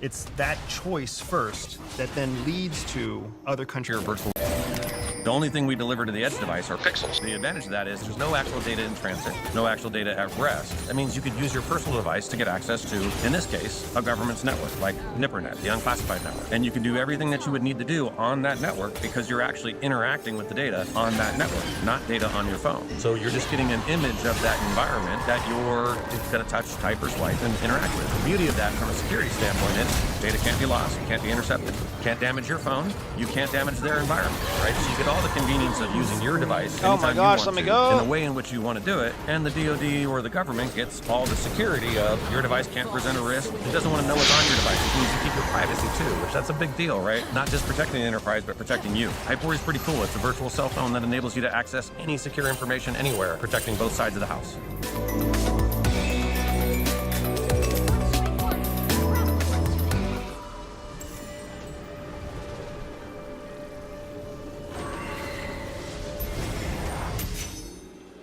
It's that choice first that then leads to other countries. Virtual. The only thing we deliver to the edge device are pixels. The advantage of that is there's no actual data in transit, no actual data at rest. That means you could use your personal device to get access to, in this case, a government's network, like NIPRNet, the unclassified network. And you can do everything that you would need to do on that network because you're actually interacting with the data on that network, not data on your phone. So you're just getting an image of that environment that you're going to touch, type, or swipe and interact with. The beauty of that from a security standpoint is data can't be lost, can't be intercepted, can't damage your phone, you can't damage their environment, right? So you get all the convenience of using your device anytime you want to, in the way in which you want to do it, and the DoD or the government gets all the security of your device can't present a risk. It doesn't want to know what's on your device. It needs to keep your privacy too, which that's a big deal, right? Not just protecting the enterprise, but protecting you. Hypori is pretty cool. It's a virtual cell phone that enables you to access any secure information anywhere, protecting both sides of the house.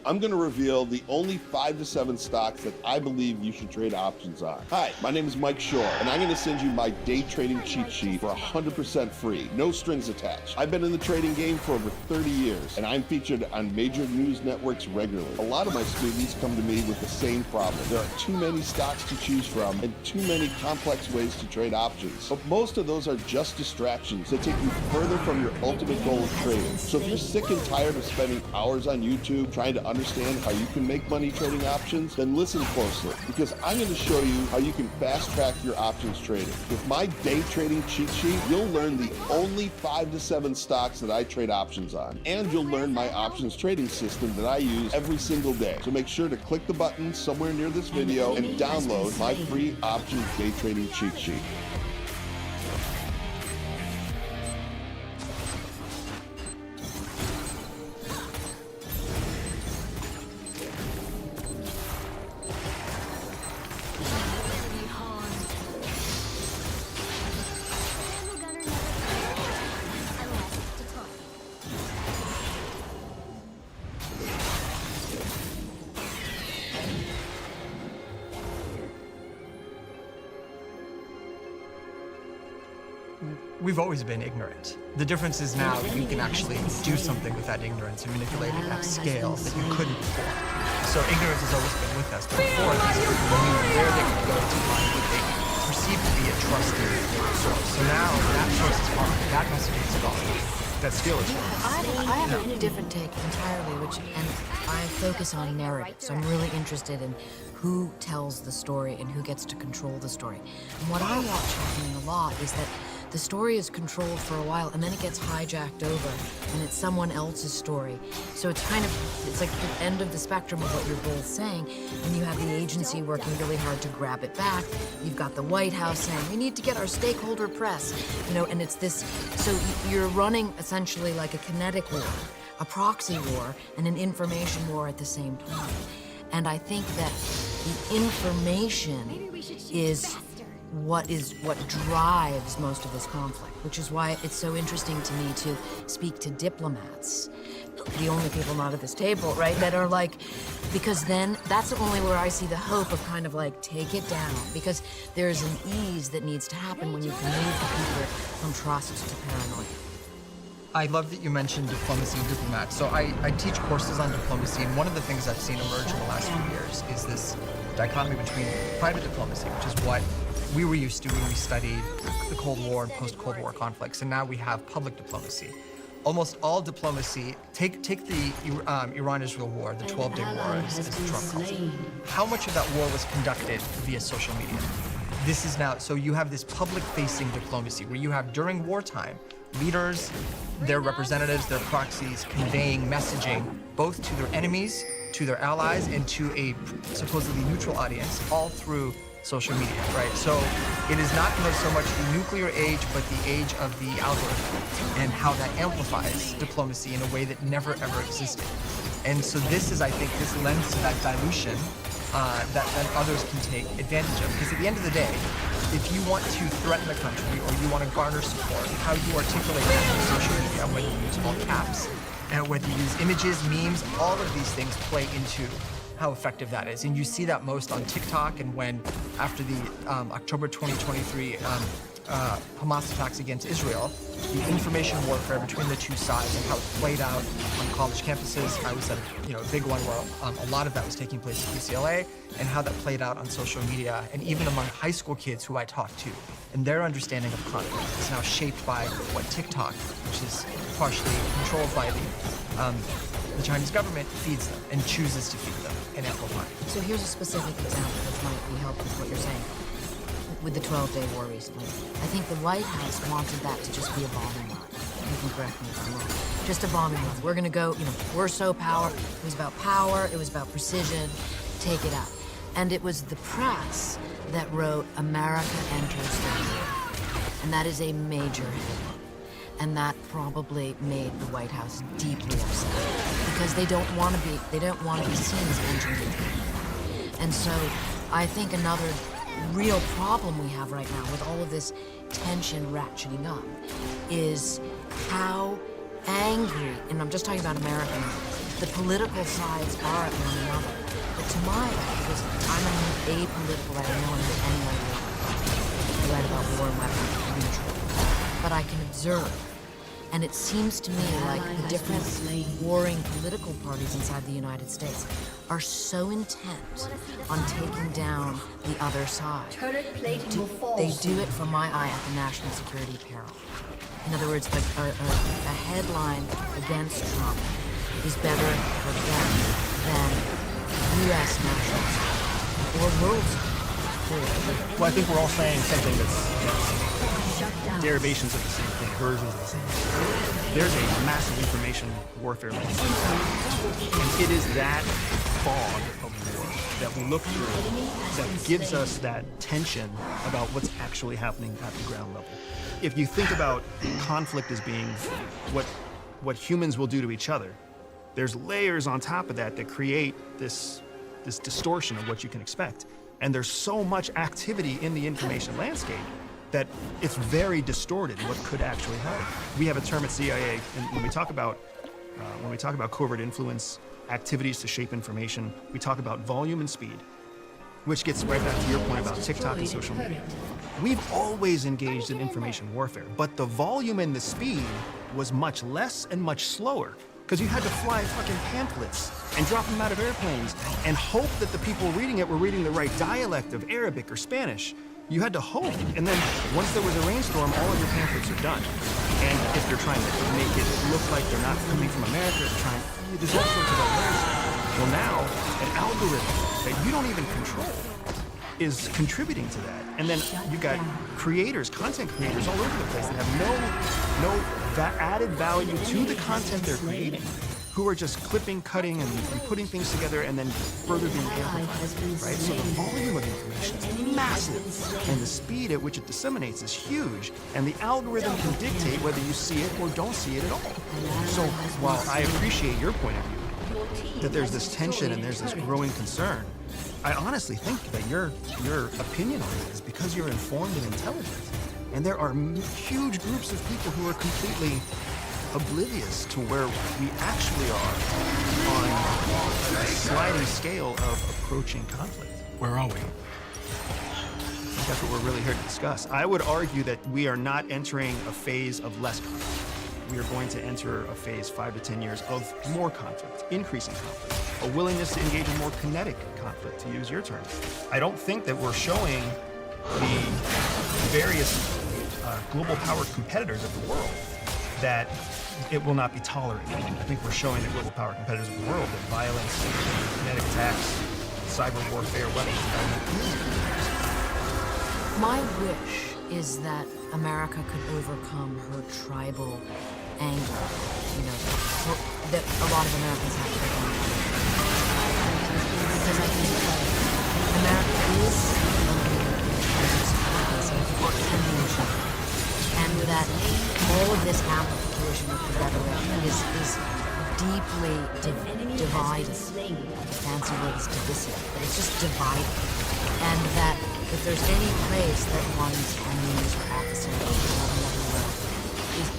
I'm going to reveal the only 5 to 7 stocks that I believe you should trade options on. Hi, my name is Mike Shore, and I'm going to send you my day trading cheat sheet for 100% free, no strings attached. I've been in the trading game for over 30 years, and I'm featured on major news networks regularly. A lot of my students come to me with the same problem. There are too many stocks to choose from and too many complex ways to trade options. But most of those are just distractions that take you further from your ultimate goal of trading. So if you're sick and tired of spending hours on YouTube trying to understand how you can make money trading options, then listen closely, because I'm going to show you how you can fast track your options trading. With my day trading cheat sheet, you'll learn the only 5 to 7 stocks that I trade options on, and you'll learn my options trading system that I use every single day. So make sure to click the button somewhere near this video and download my free options day trading cheat sheet. we've always been ignorant. The difference is now you can actually do something with that ignorance and manipulate it at scale that you couldn't before. So ignorance has always been with us. But before, these people knew where they could go to find what they perceived to be a trusted source. So now that source is gone. That message is gone. That skill is gone. I have a different take entirely, and I focus on narrative. So I'm really interested in who tells the story and who gets to control the story. And what I watch happening a lot is that the story is controlled for a while and then it gets hijacked over and it's someone else's story. So it's like the end of the spectrum of what you're both saying, and you have the agency working really hard to grab it back. You've got the White House saying, we need to get our stakeholder press, and it's this, so you're running essentially like a kinetic war, a proxy war, and an information war at the same time. And I think that the information is what drives most of this conflict, which is why it's so interesting to me to speak to diplomats, the only people not at this table, right, that are like, because then that's only where I see the hope of kind of like take it down, because there's an ease that needs to happen when you can move the people from trust to paranoia. I love that you mentioned diplomacy and diplomats. So I teach courses on diplomacy, and one of the things I've seen emerge in the last few years is this dichotomy between private diplomacy, which is what we were used to when we studied the Cold War and post-Cold War conflicts, and now we have public diplomacy. Almost all diplomacy, take the Iran-Israel war, the 12-day war, as Trump calls it. How much of that war was conducted via social media? This is now, so you have this public-facing diplomacy where you have, during wartime, leaders, their representatives, their proxies, conveying messaging both to their enemies, to their allies, and to a supposedly neutral audience, all through social media, right? So it is not so much the nuclear age, but the age of the algorithm and how that amplifies diplomacy in a way that never ever existed. And so this is, I think, this lends to that dilution that others can take advantage of. Because at the end of the day, if you want to threaten the country or you want to garner support, how you articulate that on social media, whether you use all caps, and whether you use images, memes, all of these things play into how effective that is. And you see that most on TikTok, and when, after the October 2023 Hamas attacks against Israel, the information warfare between the two sides and how it played out on college campuses. I was at a big one where a lot of that was taking place at UCLA, and how that played out on social media, and even among high school kids who I talk to. And their understanding of conflict is now shaped by what TikTok, which is partially controlled by the Chinese government, feeds them and chooses to feed them and amplify. So here's a specific example that might be helpful with what you're saying. With the 12-day war recently, I think the White House wanted that to just be a bombing run. You can correct me if I'm wrong. Just a bombing run. We're gonna go, we're so powerful. It was about power, it was about precision, take it out. And it was the press that wrote, America enters the war. And that is a major headline. And that probably made the White House deeply upset, because they don't want to be seen as entering the war. And so I think another real problem we have right now with all of this tension ratcheting up is how angry, and I'm just talking about America now, the political sides are at one another. But to my eye, because I'm an apolitical writer, no one has any idea. I write about war and weapons, neutral. But I can observe. And it seems to me like the different warring political parties inside the United States are so intent on taking down the other side. They do it, from my eye, at the national security peril. In other words, a headline against Trump is better for them than U.S. national security or world security. Well, I think we're all saying something that's derivations of the same thing, versions of the same thing. There's a massive information warfare landscape, and it is that fog of war that we look through that gives us that tension about what's actually happening at the ground level. If you think about conflict as being what humans will do to each other, there's layers on top of that that create this distortion of what you can expect. And there's so much activity in the information landscape that it's very distorted what could actually happen. We have a term at CIA, and when we talk about covert influence, activities to shape information, we talk about volume and speed. which gets right back to your point about TikTok and social media. We've always engaged in information warfare, but the volume and the speed was much less and much slower, because you had to fly fucking pamphlets and drop them out of airplanes and hope that the people reading it were reading the right dialect of Arabic or Spanish. You had to hope, and then once there was a rainstorm, all of your pamphlets are done. And if you're trying to make it look like they're not coming from America, there's all sorts of other. Well, now an algorithm that you don't even control is contributing to that. And then you got creators, content creators all over the place that have no added value to the content they're creating, who are just clipping, cutting, and putting things together and then further being amplified, right? So the volume of information is massive, and the speed at which it disseminates is huge, and the algorithm can dictate whether you see it or don't see it at all. So while I appreciate your point of view, that there's this tension and there's this growing concern, I honestly think that your opinion on it is because you're informed and intelligent. And there are huge groups of people who are completely oblivious to where we actually are on a sliding scale of approaching conflict. Where are we? That's what we're really here to discuss. I would argue that we are not entering a phase of less conflict. We are going to enter a phase 5 to 10 years of more conflict, increasing conflict, a willingness to engage in more kinetic conflict, to use your term. I don't think that we're showing the various global power competitors of the world that it will not be tolerated. I think we're showing the global power competitors of the world that violence, kinetic attacks, cyber warfare, weapons development is. My wish is that America could overcome her tribal anger, that a lot of Americans have to overcome. Because I think America is and that all of this amplification of the rhetoric is deeply divided. Fancy word is divisive, but it's just divided. And that if there's any place that one's enemies or adversaries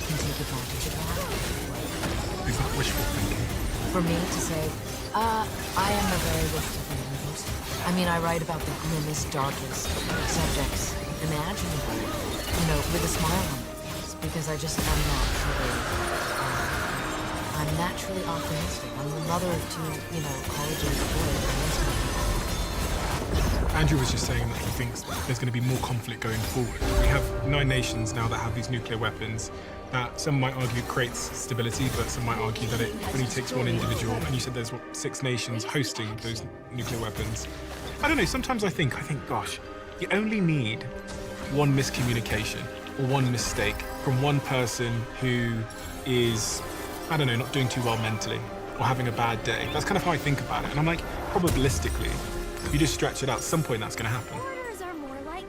can take advantage of that. Is that wishful thinking? For me to say, I am a very wishful thinking person. I mean, I write about the grimmest, darkest subjects imaginable, with a smile on my face, because I just am naturally optimistic. I'm the mother of two, college-age boys. Andrew was just saying that he thinks there's going to be more conflict going forward. We have 9 nations now that have these nuclear weapons. Some might argue it creates stability, but some might argue that it only takes one individual. And you said there's 6 nations hosting those nuclear weapons. I don't know, sometimes I think, gosh, you only need one miscommunication or one mistake from one person who is, I don't know, not doing too well mentally or having a bad day. That's kind of how I think about it. And I'm like, probabilistically, you just stretch it out, some point that's going to happen.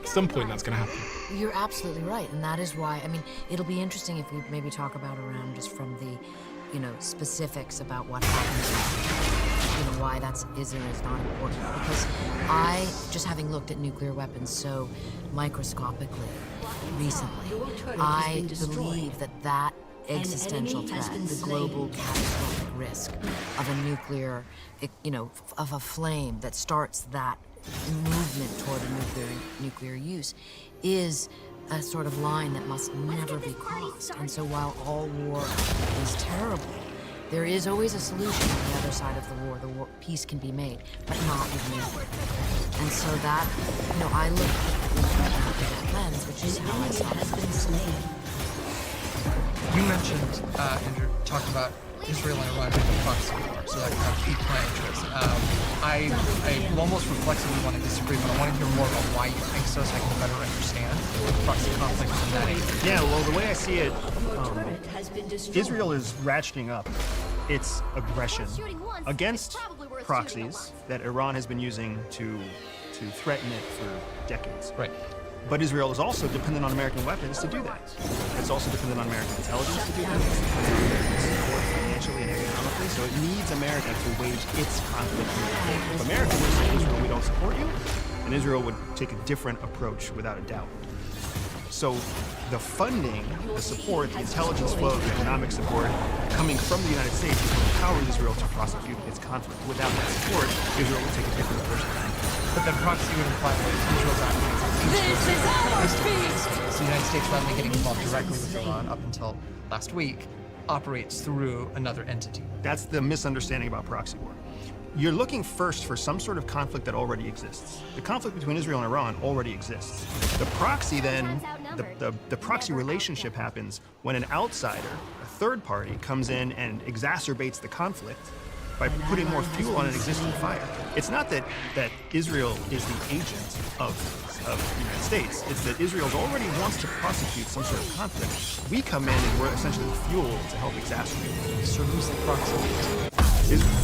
Some point that's going to happen. You're absolutely right, and that is why, it'll be interesting if we maybe talk about Iran just from the, specifics about what happens, why is or is not important. Because I, just having looked at nuclear weapons so microscopically recently, I believe that existential threat, the global catastrophic risk of a nuclear, of a flame that starts that movement toward a nuclear use, is a sort of line that must never be crossed. And so while all war is terrible, there is always a solution on the other side of the war. Peace can be made, but not with nuclear. And so that, I look at that lens, which is how I saw it. You mentioned, Andrew, talked about Israel and Iran being a proxy war, so that kind of piqued my interest. I almost reflexively want to disagree, but I want to hear more about why you think so I can better understand proxy conflict from that angle. Yeah, well, the way I see it, Israel is ratcheting up its aggression against proxies that Iran has been using to threaten it for decades. Right. But Israel is also dependent on American weapons to do that. It's also dependent on American intelligence to do that. It's support financially and economically, so it needs America to wage its conflict. If America would say, Israel, we don't support you, then Israel would take a different approach without a doubt. So the funding, the support, the intelligence flow, the economic support coming from the United States is what empowers Israel to prosecute its conflict. Without that support, Israel will take a different course. But then proxy would imply that Israel's acting. This is our feast! So the United States, rather than getting involved directly with Iran up until last week, operates through another entity. That's the misunderstanding about proxy war. You're looking first for some sort of conflict that already exists. The conflict between Israel and Iran already exists. The proxy then, the proxy relationship happens when an outsider, a third party, comes in and exacerbates the conflict by putting more fuel on an existing fire. It's not that Israel is the agent of the United States. It's that Israel already wants to prosecute some sort of conflict. We come in and we're essentially the fuel to help exacerbate it. So who's the proxy? Israel.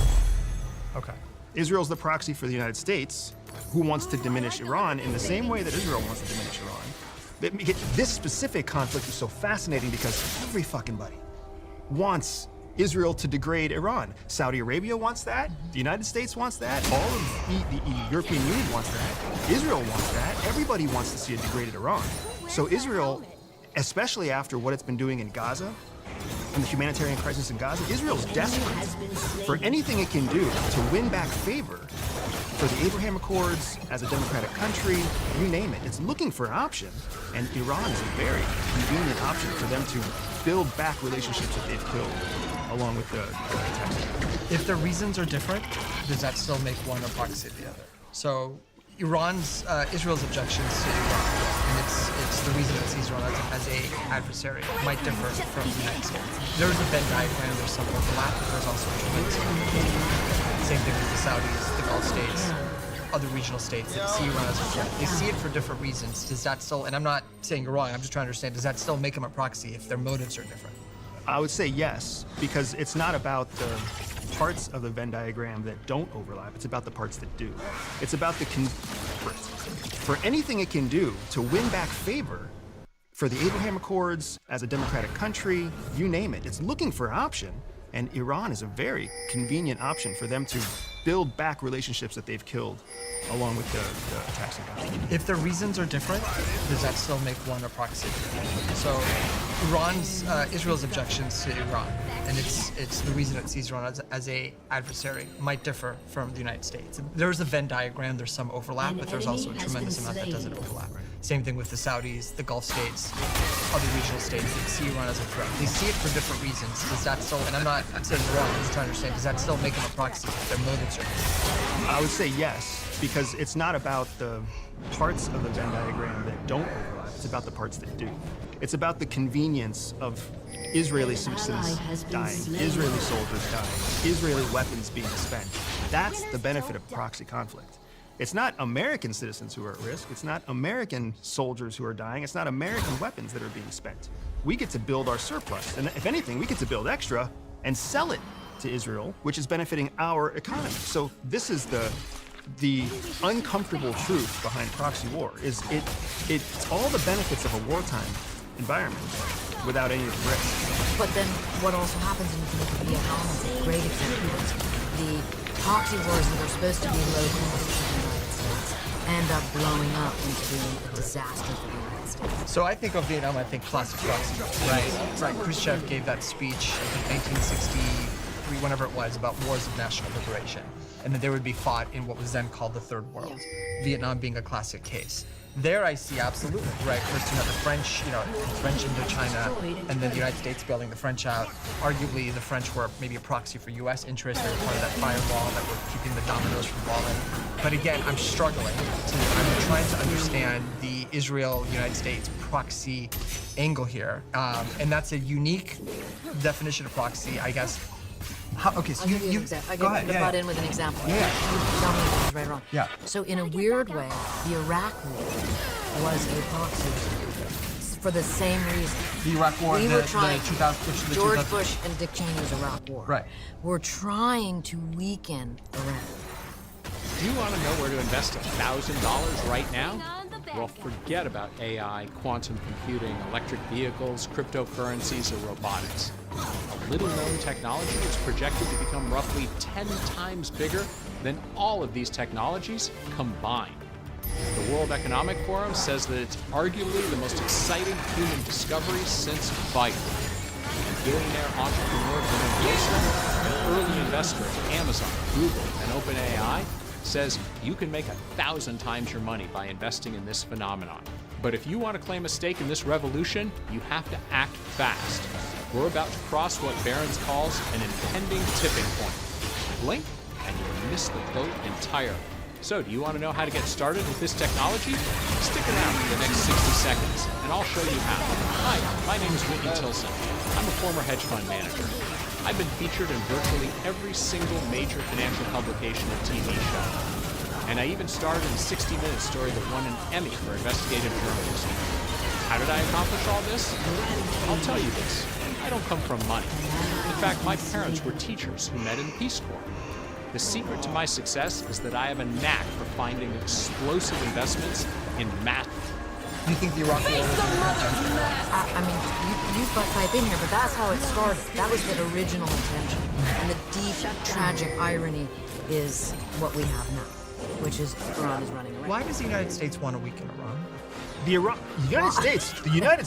Okay. Israel's the proxy for the United States, who wants to diminish Iran in the same way that Israel wants to diminish Iran. This specific conflict is so fascinating because every fucking buddy wants Israel to degrade Iran. Saudi Arabia wants that. The United States wants that. All of the European Union wants that. Israel wants that. Everybody wants to see a degraded Iran. So Israel, especially after what it's been doing in Gaza, and the humanitarian crisis in Gaza, Israel's desperate for anything it can do to win back favor for the Abraham Accords, as a democratic country, you name it. It's looking for an option, and Iran is a very convenient option for them to build back relationships that they've killed, along with the attacks. If the reasons are different, does that still make one a proxy of the other? So Israel's objections to Iran, and it's the reason it sees Iran as a adversary, might differ from the United States. There's a Venn diagram, there's some overlap, but there's also a tremendous amount. Same thing with the Saudis, the Gulf states, other regional states that see Iran as a threat. They see it for different reasons. Does that still, and I'm not saying you're wrong, I'm just trying to understand, does that still make them a proxy if their motives are different? I would say yes, because it's not about the parts of the Venn diagram that don't overlap, it's about the parts that do. It's about for anything it can do to win back favor for the Abraham Accords, as a democratic country, you name it. It's looking for an option, and Iran is a very convenient option for them to build back relationships that they've killed, along with the attacks in Gaza. If the reasons are different, does that still make one a proxy? So Israel's objections to Iran, and it's the reason it sees Iran as a adversary, might differ from the United States. There's a Venn diagram, there's some overlap, but there's also a tremendous amount that doesn't overlap. Same thing with the Saudis, the Gulf states, other regional states that see Iran as a threat. They see it for different reasons. Does that still, and I'm not saying wrong, I'm just trying to understand, does that still make them a proxy if their motives are different? I would say yes, because it's not about the parts of the Venn diagram that don't overlap, it's about the parts that do. It's about the convenience of Israeli citizens dying, Israeli soldiers dying, Israeli weapons being spent. That's the benefit of proxy conflict. It's not American citizens who are at risk. It's not American soldiers who are dying. It's not American weapons that are being spent. We get to build our surplus. And if anything, we get to build extra and sell it to Israel, which is benefiting our economy. So this is the uncomfortable truth behind proxy war, is it's all the benefits of a wartime environment without any of the risk. But then what also happens, and you can look at Vietnam as a great example, the proxy wars that are supposed to be low cost for the United States end up blowing up into being a disaster for the United States. So I think of Vietnam, I think classic proxy, right? Khrushchev gave that speech in 1963, whenever it was, about wars of national liberation, and that they would be fought in what was then called the Third World, Vietnam being a classic case. There I see absolutely, right? First you have the French, French Indochina, and then the United States bailing the French out. Arguably, the French were maybe a proxy for U.S. interests. They were part of that firewall that were keeping the dominoes from falling. But again, I'm trying to understand the Israel-United States proxy angle here. And that's a unique definition of proxy, I guess. Okay, so I'll give you an example. go ahead. Butt in with an example. Yeah. You tell me if it's right or wrong. Yeah. So in a weird way, the Iraq War was a proxy for the same reason. The Iraq War, we were trying, the George Bush and Dick Cheney's Iraq War. Right. We're trying to weaken Iran. Do you want to know where to invest $1,000 right now? Well, forget about AI, quantum computing, electric vehicles, cryptocurrencies, or robotics. A little-known technology is projected to become roughly 10 times bigger than all of these technologies combined. The World Economic Forum says that it's arguably the most exciting human discovery since bike. And billionaire entrepreneur Bernard Wilson, an early investor in Amazon, Google, and OpenAI, says you can make 1,000 times your money by investing in this phenomenon. But if you want to claim a stake in this revolution, you have to act fast. We're about to cross what Barron's calls an impending tipping point. Blink, and you'll miss the boat entirely. So, do you want to know how to get started with this technology? Stick around for the next 60 seconds, and I'll show you how. Hi, my name is Whitney Tilson. I'm a former hedge fund manager. I've been featured in virtually every single major financial publication and TV show. And I even starred in a 60 Minutes story that won an Emmy for investigative journalism. How did I accomplish all this? I'll tell you this. I don't come from money. In fact, my parents were teachers who met in the Peace Corps. The secret to my success is that I have a knack for finding explosive investments in math. Do you think the Iraq War was I mean, you pipe in here, but that's how it started. That was the original intention. And the deep, tragic irony is what we have now, which is Iran is running away. Why does the United States want to weaken Iran? The United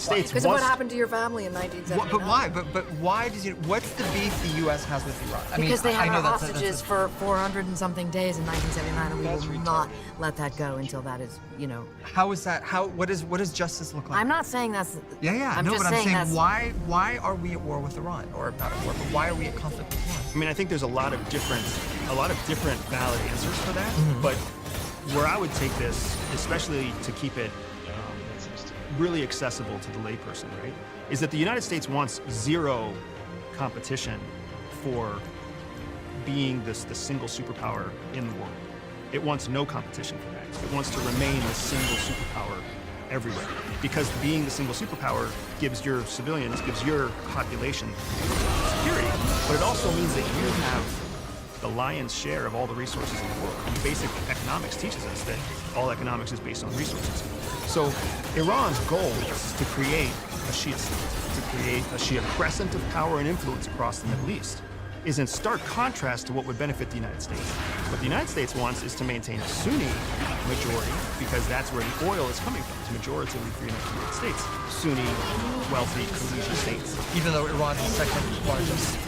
States Because of what wants... happened to your family in 1979. But why? But why does it? What's the beef the U.S. has with Iran? I Because mean, they I had know our that's hostages for 400 and something days in 1979, and we will not let that go until that is, How is that? What does justice look like? I'm not saying that's. Yeah. I'm No, just but I'm saying that's. why are we at war with Iran, or not at war, but why are we at conflict with Iran? I mean, I think there's a lot of different valid answers for that. But where I would take this, especially to keep it really accessible to the layperson, right, is that the United States wants zero competition for being the single superpower in the world. It wants no competition for that. It wants to remain the single superpower everywhere. Because being the single superpower gives your civilians, gives your population security, but it also means that you have the lion's share of all the resources in the world. And basic economics teaches us that all economics is based on resources. So Iran's goal is to create a Shia state, to create a Shia crescent of power and influence across the Middle East, is in stark contrast to what would benefit the United States. What the United States wants is to maintain a Sunni majority, because that's where the oil is coming from. It's majoritarily free in the United States. Sunni, wealthy, collegiate states. Even though Iran is second largest.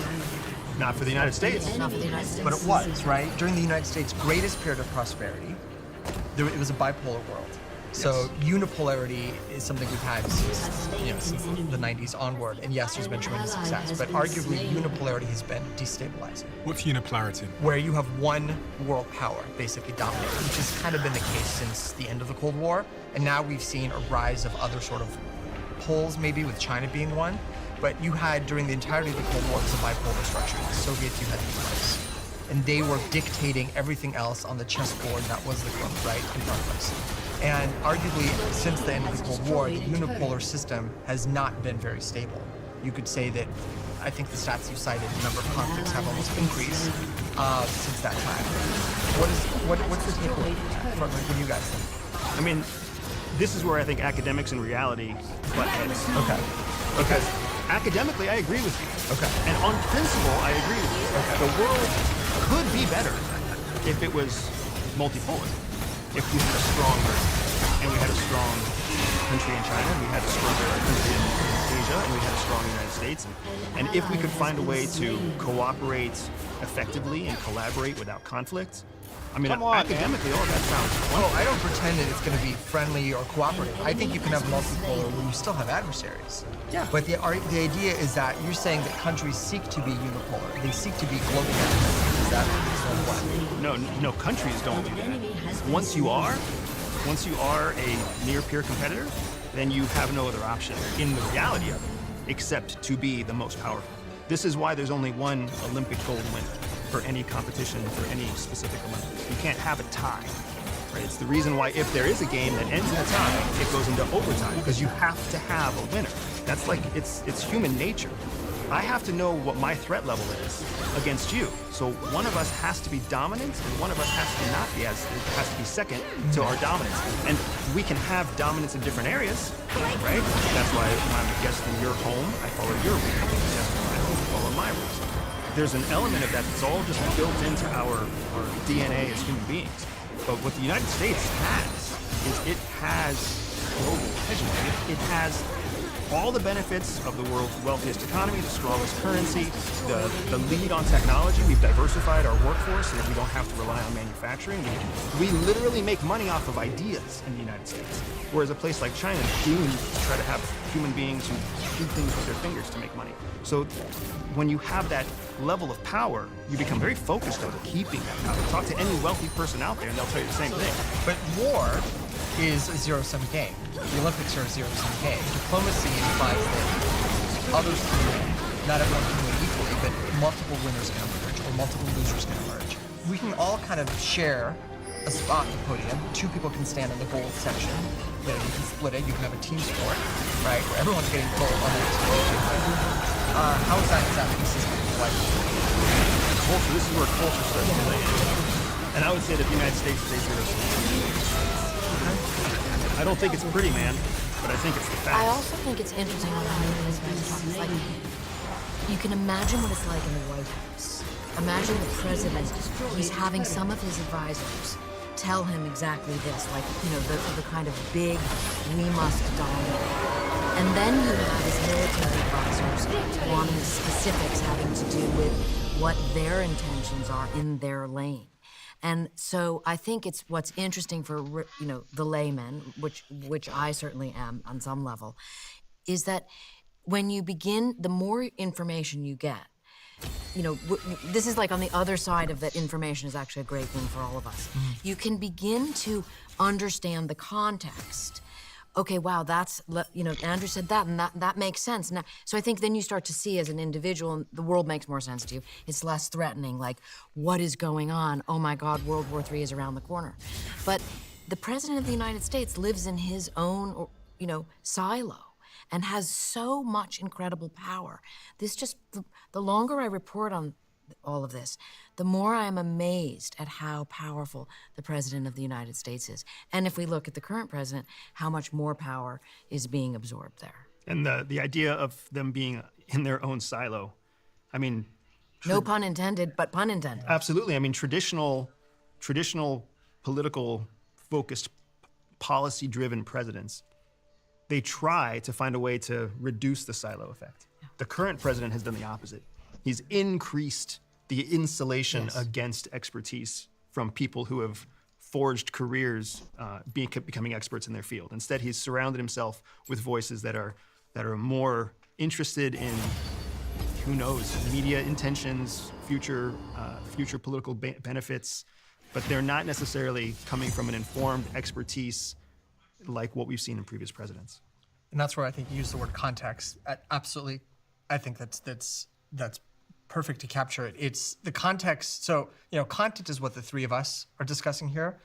Not for the United States. Not for the United States. But it was, right? During the United States' greatest period of prosperity, it was a bipolar world. So unipolarity is something we've had since the 90s onward. And yes, there's been tremendous success, but arguably unipolarity has been destabilizing. What's unipolarity? Where you have one world power basically dominating, which has kind of been the case since the end of the Cold War. And now we've seen a rise of other sort of poles, maybe with China being one. But you had, during the entirety of the Cold War, it was a bipolar structure. The Soviets, you had the US. And they were dictating everything else on the chessboard that was the globe, right, in front of us. And arguably, since the end of the Cold War, the unipolar system has not been very stable. You could say that, I think the stats you cited, the number of conflicts have almost increased since that time. What's the takeaway from what do you guys think? I mean, this is where I think academics and reality butt heads. Okay. Because academically, I agree with you. Okay. And on principle, I agree with you. Okay. The world could be better if it was multipolar. If we had a stronger, and we had a strong country in China, and we had a stronger country in Asia, and we had a strong United States, and if we could find a way to cooperate effectively and collaborate without conflict. I mean, academically, all that sounds wonderful. I don't pretend that it's going to be friendly or cooperative. I think you can have multipolar when you still have adversaries. Yeah. But the idea is that you're saying that countries seek to be unipolar. They seek to be global independent. Is that what? No, countries don't do that. Once you are a near-peer competitor, then you have no other option in the reality of it, except to be the most powerful. This is why there's only one Olympic gold winner for any competition, for any specific Olympics. You can't have a tie. Right? It's the reason why if there is a game that ends in a tie, it goes into overtime, because you have to have a winner. That's like, it's human nature. I have to know what my threat level is against you. So one of us has to be dominant, and one of us has to not be, has to be second to our dominance. And we can have dominance in different areas, right? That's why when I'm a guest in your home, I follow your rules. When I'm a guest in my home, I follow my rules. There's an element of that that's all just built into our DNA as human beings. But what the United States has is it has global hegemony. It has all the benefits of the world's wealthiest economy, the strongest currency, the lead on technology. We've diversified our workforce so that we don't have to rely on manufacturing. We literally make money off of ideas in the United States, whereas a place like China is doomed to try to have human beings who do things with their fingers to make money. So when you have that level of power, you become very focused on keeping that power. Talk to any wealthy person out there and they'll tell you the same thing. But war is a zero-sum game. The Olympics are a zero-sum game. Diplomacy implies that others can win. Not everyone can win equally, but multiple winners can emerge or multiple losers can emerge. We can all kind of share a spot at the podium. Two people can stand in the gold section. You know, you can split it. You can have a team sport, right, where everyone's getting gold on that team. How is that consistent with what? Culture. This is where culture starts to play in. And I would say that the United States is a zero-sum game. I don't think it's pretty, man, but I think it's the fact. I also think it's interesting on how this talks. Like, you can imagine what it's like in the White House. Imagine the president, he's having some of his advisors tell him exactly this, like, you know, the kind of big, we must dominate. And then you have his military advisors wanting specifics having to do with what their intentions are in their lane. And so I think it's what's interesting for, you know, the layman, which I certainly am on some level, is that when you begin, the more information you get, you know, this is like on the other side of that information is actually a great thing for all of us. Mm-hmm. You can begin to understand the context. Okay, wow, that's, you know, Andrew said that, and that makes sense. Now, so I think then you start to see as an individual, and the world makes more sense to you. It's less threatening, like, what is going on? Oh my God, World War III is around the corner. But the President of the United States lives in his own, you know, silo and has so much incredible power. This just, the longer I report on all of this, the more I'm amazed at how powerful the President of the United States is. And if we look at the current president, how much more power is being absorbed there. And the idea of them being in their own silo, I mean... No pun intended, but pun intended. Absolutely. I mean, traditional political focused, policy-driven presidents, they try to find a way to reduce the silo effect. Yeah. The current president has done the opposite. He's increased the insulation against expertise from people who have forged careers becoming experts in their field. Instead, he's surrounded himself with voices that are more interested in, who knows, media intentions, future political benefits, but they're not necessarily coming from an informed expertise like what we've seen in previous presidents. And that's where I think you use the word context. Absolutely, I think that's perfect to capture it. It's the context. So, you know, content is what the three of us are discussing here.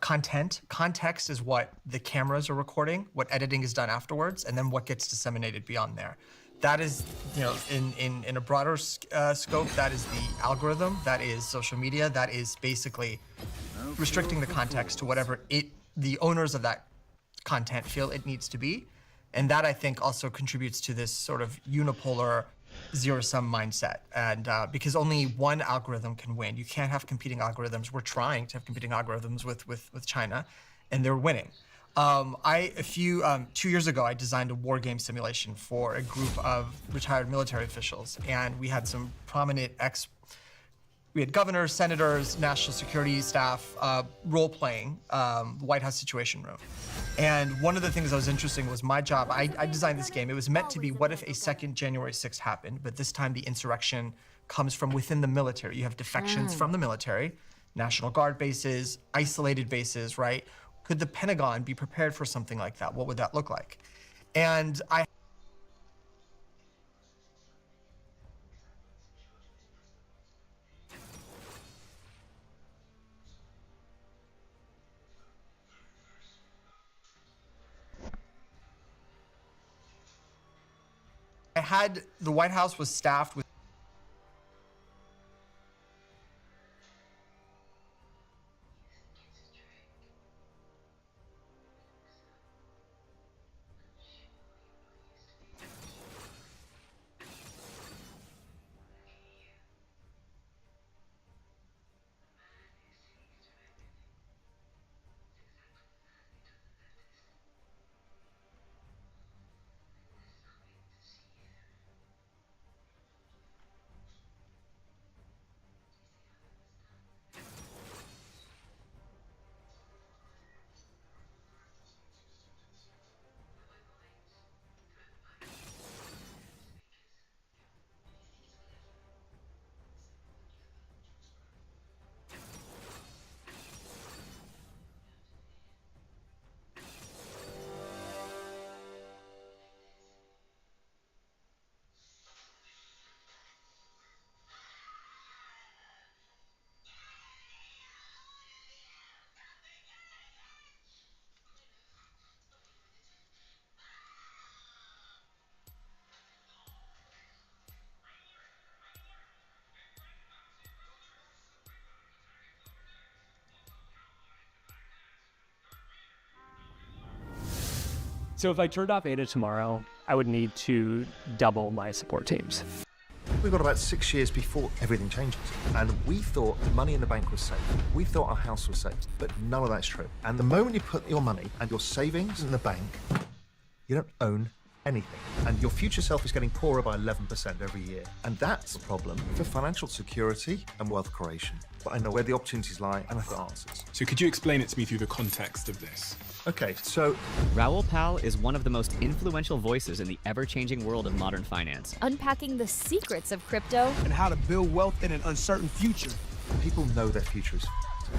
Context is what the cameras are recording, what editing is done afterwards, and then what gets disseminated beyond there. That is, you know, in a broader scope, that is the algorithm, that is social media, that is basically restricting the context to whatever the owners of that content feel it needs to be. And that, I think, also contributes to this sort of unipolar zero-sum mindset. And because only one algorithm can win. You can't have competing algorithms. We're trying to have competing algorithms with China, and they're winning. 2 years ago, I designed a war game simulation for a group of retired military officials, and we had some prominent we had governors, senators, national security staff role-playing the White House Situation Room. And one of the things that was interesting was my job. I designed this game. It was meant to be, what if a second January 6th happened, but this time the insurrection comes from within the military. You have defections from the military, National Guard bases, isolated bases, right? Could the Pentagon be prepared for something like that? What would that look like? And I had, the White House was staffed with So if I turned off Ada tomorrow, I would need to double my support teams. We've got about 6 years before everything changes. And we thought money in the bank was safe. We thought our house was safe, but none of that's true. And the moment you put your money and your savings in the bank, you don't own anything. And your future self is getting poorer by 11% every year. And that's a problem for financial security and wealth creation. But I know where the opportunities lie, and I've got answers. So could you explain it to me through the context of this? Okay, so Raoul Pal is one of the most influential voices in the ever-changing world of modern finance. Unpacking the secrets of crypto and how to build wealth in an uncertain future. people know their future is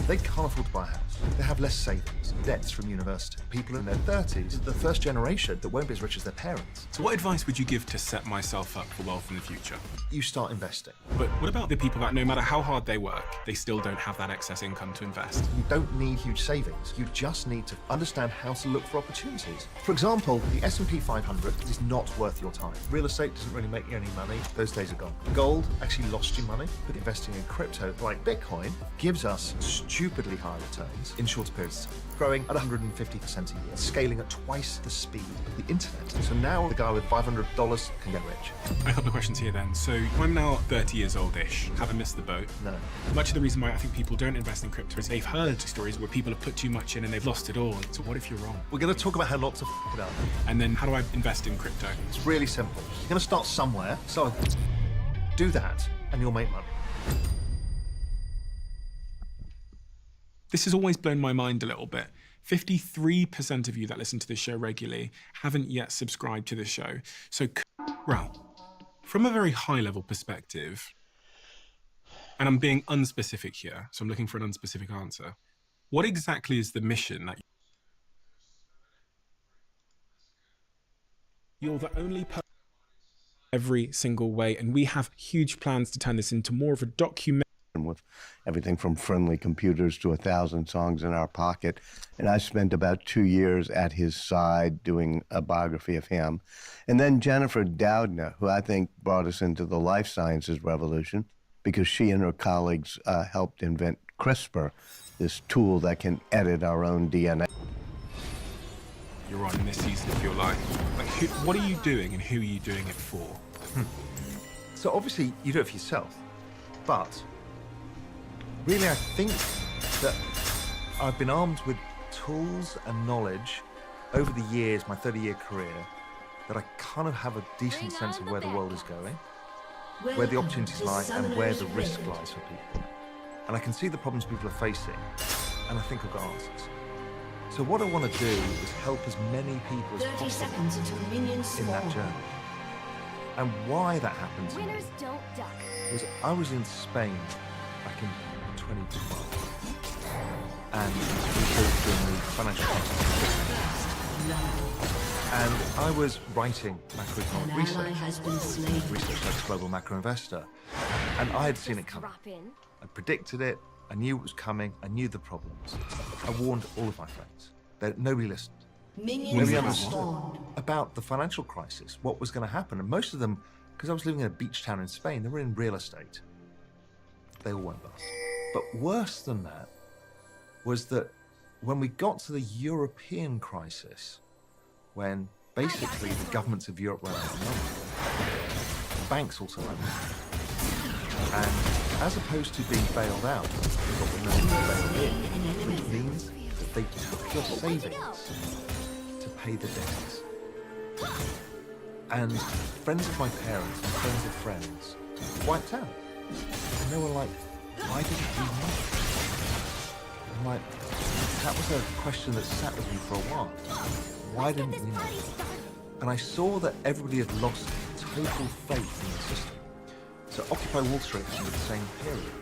they can't afford to buy a house. They have less savings, debts from university. People in their 30s, the first generation that won't be as rich as their parents. So what advice would you give to set myself up for wealth in the future? You start investing. But what about the people that no matter how hard they work, they still don't have that excess income to invest? You don't need huge savings. You just need to understand how to look for opportunities. For example, the S&P 500 is not worth your time. Real estate doesn't really make you any money. Those days are gone. Gold actually lost you money, but investing in crypto like Bitcoin gives us stupidly high returns in shorter periods of time, growing at 150% a year, scaling at twice the speed of the internet. So now the guy with $500 can get rich. A couple of questions here then. So I'm now 30 years old-ish. Haven't missed the boat. No. Much of the reason why I think people don't invest in crypto is they've heard stories where people have put too much in and they've lost it all. So what if you're wrong? We're going to talk about how not to f it up. And then how do I invest in crypto? It's really simple. You're going to start somewhere, so do that and you'll make money. This has always blown my mind a little bit. 53% of you that listen to this show regularly haven't yet subscribed to the show. So, well, from a very high level perspective, and I'm being unspecific here, so I'm looking for an unspecific answer. What exactly is the mission that you're the only person every single way, and we have huge plans to turn this into more of a documentary with everything from friendly computers to 1,000 songs in our pocket. And I spent about 2 years at his side doing a biography of him. And then Jennifer Doudna, who I think brought us into the life sciences revolution because she and her colleagues helped invent CRISPR, this tool that can edit our own DNA. You're on in this season of your life. Like, what are you doing and who are you doing it for? So obviously you do it for yourself, but really, I think that I've been armed with tools and knowledge over the years, my 30-year career, that I kind of have a decent sense of where the world is going, where the opportunities lie, and where the risk lies for people. And I can see the problems people are facing, and I think I've got answers. So what I want to do is help as many people as possible in that journey. And why that happens Winners don't duck. was I was in Spain back in 2012, and we lived during the financial crisis. And I was writing macroeconomic research like a global macro investor, and I had seen it coming. I predicted it, I knew it was coming, I knew the problems. I warned all of my friends. Nobody listened. Nobody understood about the financial crisis, what was going to happen. And most of them, because I was living in a beach town in Spain, they were in real estate. They all went bust. But worse than that was that when we got to the European crisis, when basically the governments of Europe ran out of money, the banks also ran out of money. And as opposed to being bailed out, we got the money bailed in, which means that they took your savings to pay the debts. And friends of my parents and friends of friends wiped out. And they were like, why didn't we know? I'm like, that was a question that sat with me for a while. Why didn't we know? And I saw that everybody had lost total faith in the system. So Occupy Wall Street happened at the same period.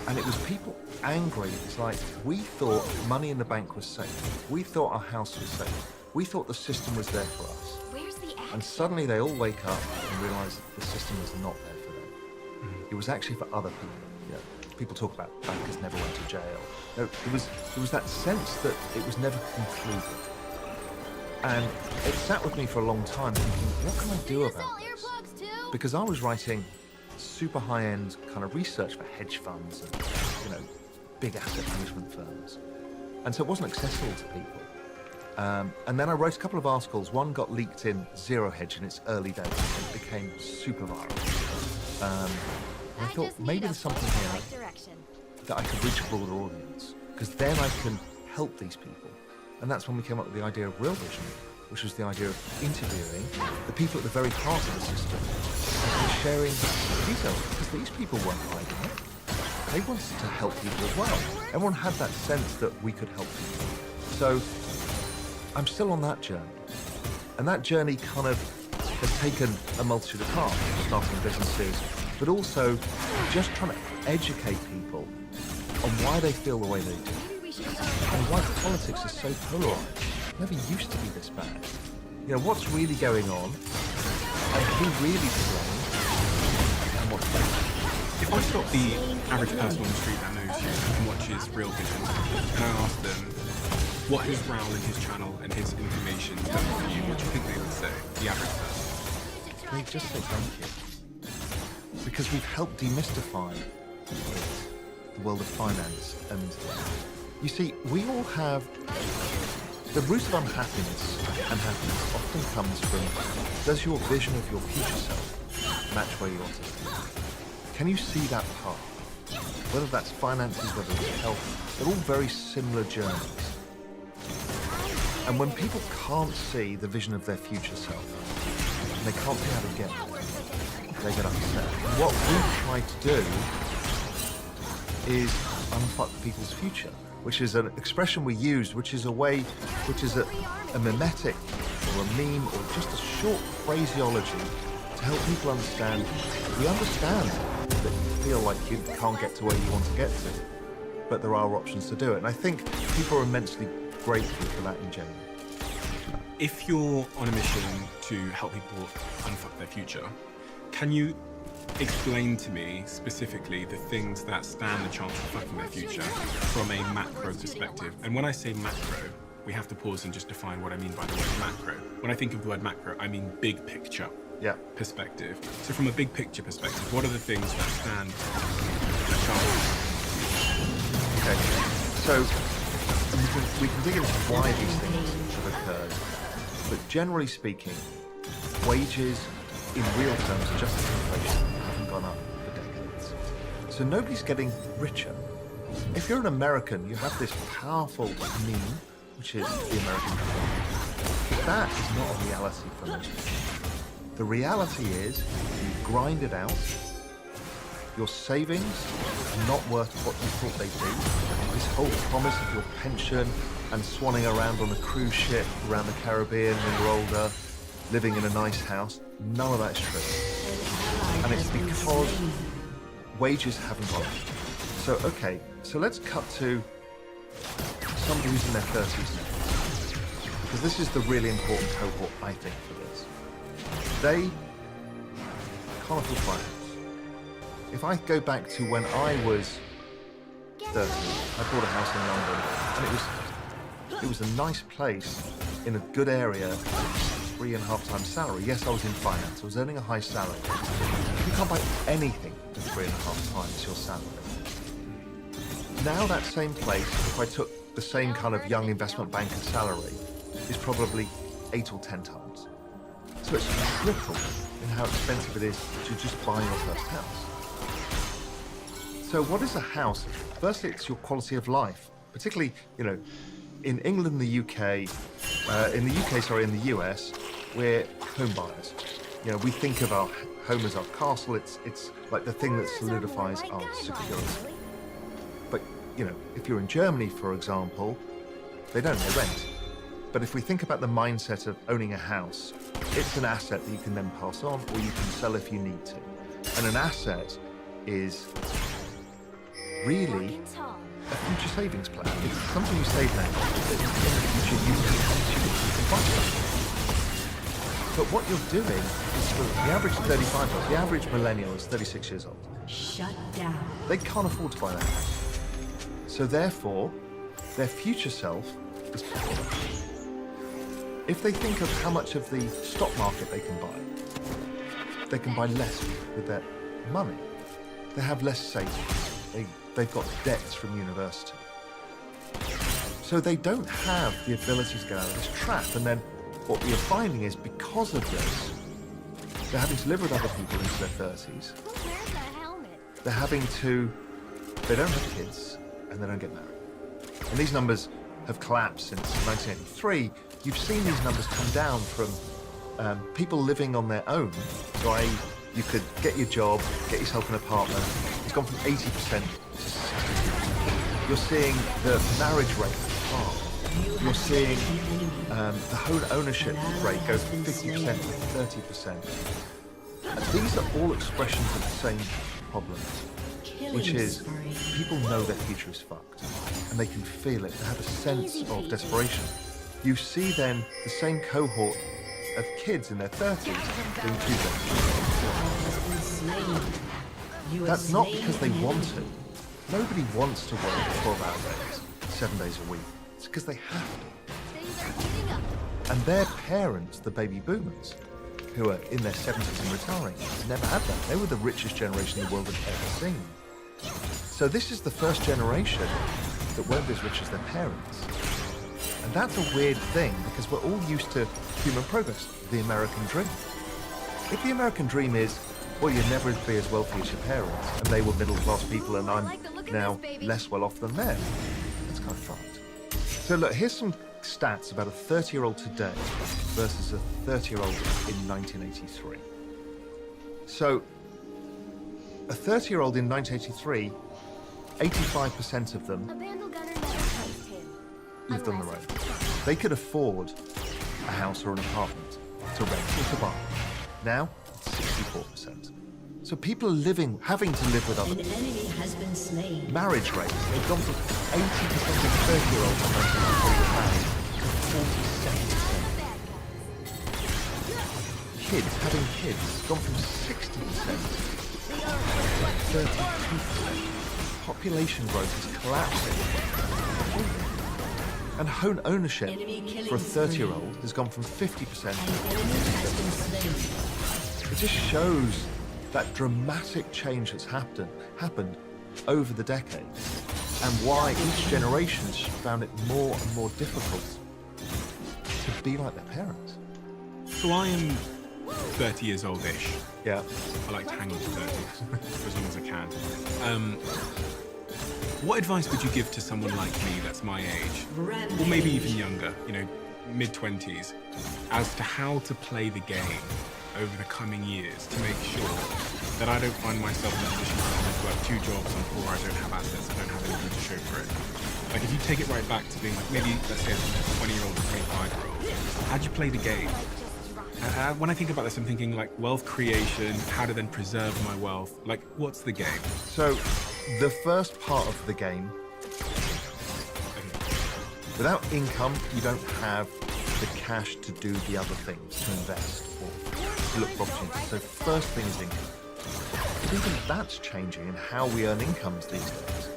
And it was people angry. It's like, we thought money in the bank was safe. We thought our house was safe. We thought the system was there for us. And suddenly they all wake up and realize that the system was not there for them. It was actually for other people. You know, people talk about bankers never went to jail. No, it was that sense that it was never concluded. And it sat with me for a long time thinking, what can I do about this? Because I was writing super high-end kind of research for hedge funds and, big asset management firms. And so it wasn't accessible to people. And then I wrote a couple of articles. One got leaked in Zero Hedge in its early days and it became super viral. I thought maybe there's something here that I could reach a broader audience, because then I can help these people. And that's when we came up with the idea of Real Vision, which was the idea of interviewing the people at the very heart of the system and sharing details, because these people weren't hiding it. They wanted to help people as well. Everyone had that sense that we could help people. So I'm still on that journey. And that journey kind of has taken a multitude of paths, starting businesses, but also just trying to educate people on why they feel the way they do, and why politics is so polarized. It never used to be this bad. You know, what's really going on, and who really to blame, and what's bad. If I stop the average person on the street that knows you and watches Real Vision, and I ask them, what has Raoul and his channel and his information done for you, what do you think they would say, the average person? They just say thank you. Because we've helped demystify the world of finance. And you see, we all have the root of unhappiness and happiness often comes from, does your vision of your future self match where you want to be? Can you see that path? Whether that's finances, whether it's health, they're all very similar journeys. And when people can't see the vision of their future self, and they can't see how to get there, they get upset. What we've tried to do is unfuck people's future, which is an expression we use, which is a way, which is a mimetic or a meme or just a short phraseology to help people understand. We understand that you feel like you can't get to where you want to get to, but there are options to do it. And I think people are immensely grateful for that in general. If you're on a mission to help people unfuck their future, can you explain to me specifically the things that stand the chance of fucking their future from a macro perspective? And when I say macro, we have to pause and just define what I mean by the word macro. When I think of the word macro, I mean big picture perspective. So from a big picture perspective, what are the things that stand the chance? Okay, so we can dig into why these things have occurred, but generally speaking, wages in real terms, adjusted for inflation, haven't gone up for decades. So nobody's getting richer. If you're an American, you have this powerful meme, which is the American dream. That is not a reality for most people. The reality is, you grind it out, your savings are not worth what you thought they'd be. This whole promise of your pension and swanning around on a cruise ship around the Caribbean when you're older, living in a nice house, none of that's true. And it's because wages haven't gone up. So, okay, so let's cut to somebody who's in their 30s now. Because this is the really important cohort, I think, for this. They can't afford finance. If I go back to when I was 30, I bought a house in London, and it was a nice place in a good area, 3.5 times salary. Yes, I was in finance. I was earning a high salary. You can't buy anything for 3.5 times your salary. Now that same place, if I took the same kind of young investment banker salary, is probably 8 or 10 times. So it's triple in how expensive it is to just buy your first house. So what is a house? Firstly, it's your quality of life, particularly, you know, in England and the UK, in the US, we're home buyers. You know, we think of our home as our castle. It's like the thing that solidifies our security. But, you know, if you're in Germany, for example, they rent. But if we think about the mindset of owning a house, it's an asset that you can then pass on, or you can sell if you need to. And an asset is really a future savings plan. It's something you save now that in the future you can buy something. But what you're doing is, for the average 35-year-old, the average millennial is 36 years old. Shut down. They can't afford to buy that house. So therefore, their future self is poor. If they think of how much of the stock market they can buy less with their money. They have less savings. They've got debts from university. So they don't have the ability to get out of this trap. And then what we are finding is because of this, they're having to live with other people into their 30s. Where's the helmet? They don't have kids, and they don't get married. And these numbers have collapsed since 1983. You've seen these numbers come down from people living on their own. So you could get your job, get yourself an apartment. It's gone from 80% to 60%. You're seeing the marriage rate halve. You're seeing the home ownership rate go from 50% to 30%. And these are all expressions of the same problem, which is people know their future is fucked, and they can feel it. They have a sense of desperation. You see then the same cohort of kids in their 30s doing two jobs. That's not because they want to. Nobody wants to work 12-hour days, 7 days a week. It's because they have to. And their parents, the baby boomers, who are in their 70s and retiring, never had that. They were the richest generation the world had ever seen. So this is the first generation that won't be as rich as their parents. And that's a weird thing because we're all used to human progress, the American dream. If the American dream is, well, you'll never be as wealthy as your parents, and they were middle-class people and I'm now less well off than them, that's kind of fucked. So look, here's some stats about a 30-year-old today versus a 30-year-old in 1983. So a 30-year-old in 1983, 85% of them lived on their own. They could afford a house or an apartment to rent or to buy. Now, it's 64%. So people are having to live with other people. An enemy has been slain. Marriage rates, they've gone from 80% of 30-year-olds in 1983 married to 47%. Kids, having kids, gone from 60% to 32%. Population growth is collapsing. And home ownership for a 30-year-old has gone from 50% to 50%. It just shows that dramatic change that's happened over the decades, and why each generation's found it more and more difficult to be like their parents. So I am 30 years old-ish. Yeah. I like to hang on to 30 for as long as I can. What advice would you give to someone like me that's my age, or maybe even younger, mid-20s, as to how to play the game over the coming years to make sure that I don't find myself in a position where I have to work 2 jobs, I'm poor, I don't have assets, I don't have anything to show for it. Like if you take it right back to being like maybe, let's say, a 20-year-old or 25-year-old, how do you play the game? When I think about this, I'm thinking like wealth creation, how to then preserve my wealth. Like, what's the game? So, the first part of the game, without income, you don't have the cash to do the other things, to invest or to look for opportunities. So first thing is income. But even that's changing in how we earn incomes these days.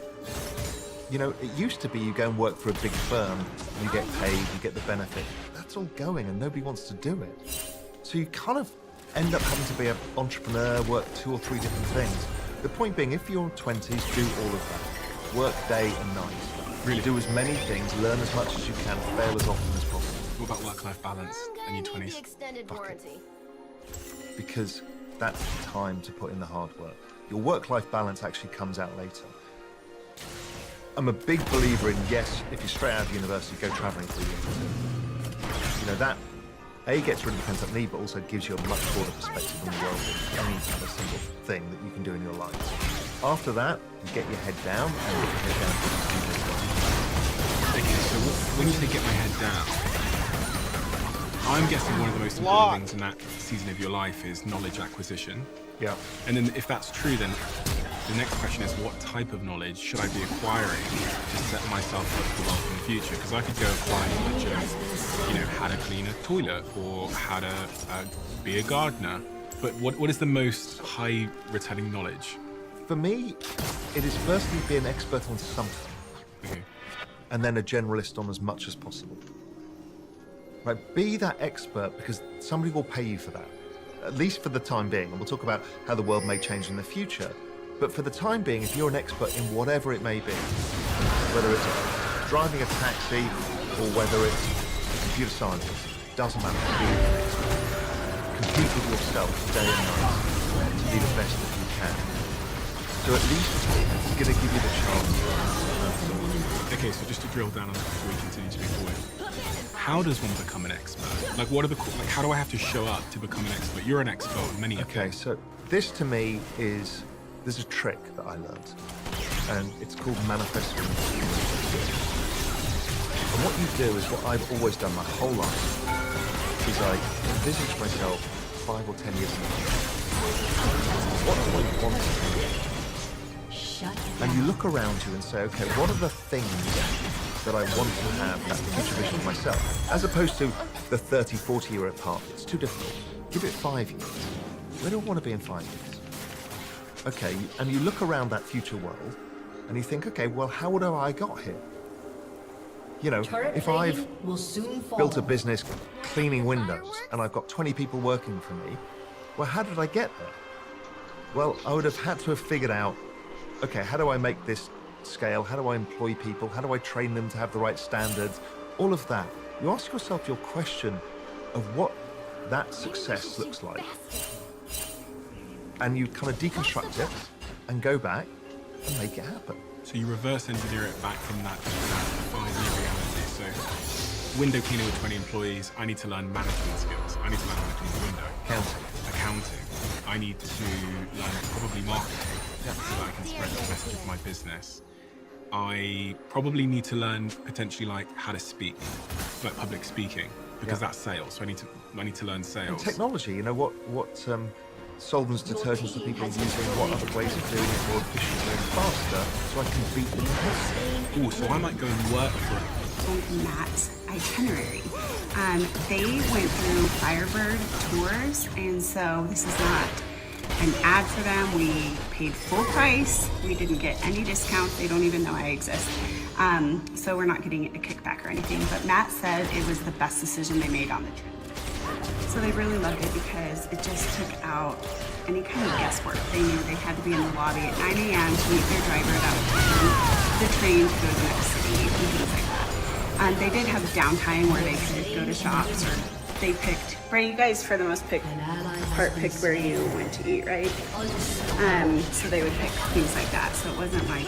It used to be you go and work for a big firm, you get paid, you get the benefit. That's all going and nobody wants to do it. So you kind of end up having to be an entrepreneur, work 2 or 3 different things. The point being, if you're 20s, do all of that. Work day and night. Really do as many things, learn as much as you can, fail as often as possible. What about work-life balance in your 20s? Because that's the time to put in the hard work. Your work-life balance actually comes out later. I'm a big believer in, yes, if you're straight out of university, go traveling for a year. That A, gets rid of the pent-up need, but also gives you a much broader perspective on the world than any kind of single thing that you can do in your life. After that, you get your head down and get your head down to the Okay, so when you say get my head down, I'm guessing one of the most important things in that season of your life is knowledge acquisition. Yeah. And then if that's true, then the next question is what type of knowledge should I be acquiring to set myself up for wealth in the future? Because I could go apply knowledge of, how to clean a toilet or how to be a gardener. But what is the most high returning knowledge? For me, it is firstly be an expert on something. Okay. And then a generalist on as much as possible. Right, be that expert because somebody will pay you for that, at least for the time being. And we'll talk about how the world may change in the future. But for the time being, if you're an expert in whatever it may be, whether it's driving a taxi or whether it's a computer scientist, doesn't matter. Being an expert. Compete with yourself day and night to be the best that you can. So at least it's going to give you the chance. Okay, so just to drill down on that before we continue to move forward. How does one become an expert? Like, what are the how do I have to show up to become an expert? You're an expert on many things. Okay, so this to me is, there's a trick that I learned, and it's called manifesting. And what you do is what I've always done my whole life, is I envisage myself 5 or 10 years in the future. What do I want to do? And you look around you and say, okay, what are the things that I want to have that future vision of myself? As opposed to the 30, 40-year path. It's too difficult. Give it 5 years. Where do I want to be in 5 years? Okay, and you look around that future world and you think, okay, well, how would I got here? You know, if I've built a business cleaning windows and I've got 20 people working for me, well, how did I get there? Well, I would have had to have figured out, okay, how do I make this scale? How do I employ people? How do I train them to have the right standards? All of that. You ask yourself your question of what that success looks like. And you kind of deconstruct it and go back and make it happen. So you reverse engineer it back from that 5-year reality. So window cleaner with 20 employees, I need to learn management skills. I need to learn how to clean the window. Accounting. I need to learn probably marketing so that I can spread the message of my business. I probably need to learn potentially like how to speak, like public speaking, because that's sales. So I need to learn sales. And technology, you know, what solvents, detergents that people are using, what other ways of doing it more efficiently and faster, so I can beat the competition. Oh, so I might go and work for it. Matt's itinerary. They went through Firebird tours, and so this is not an ad for them. We paid full price. We didn't get any discounts. They don't even know I exist. So we're not getting a kickback or anything, but Matt said it was the best decision they made on the trip. So they really loved it because it just took out any kind of guesswork. They knew they had to be in the lobby at 9 a.m. to meet their driver at the train to go to the next city and things like that. They did have downtime where they could go to shops, or they picked, right, you guys for the most picked where you went to eat, right? So they would pick things like that. So it wasn't like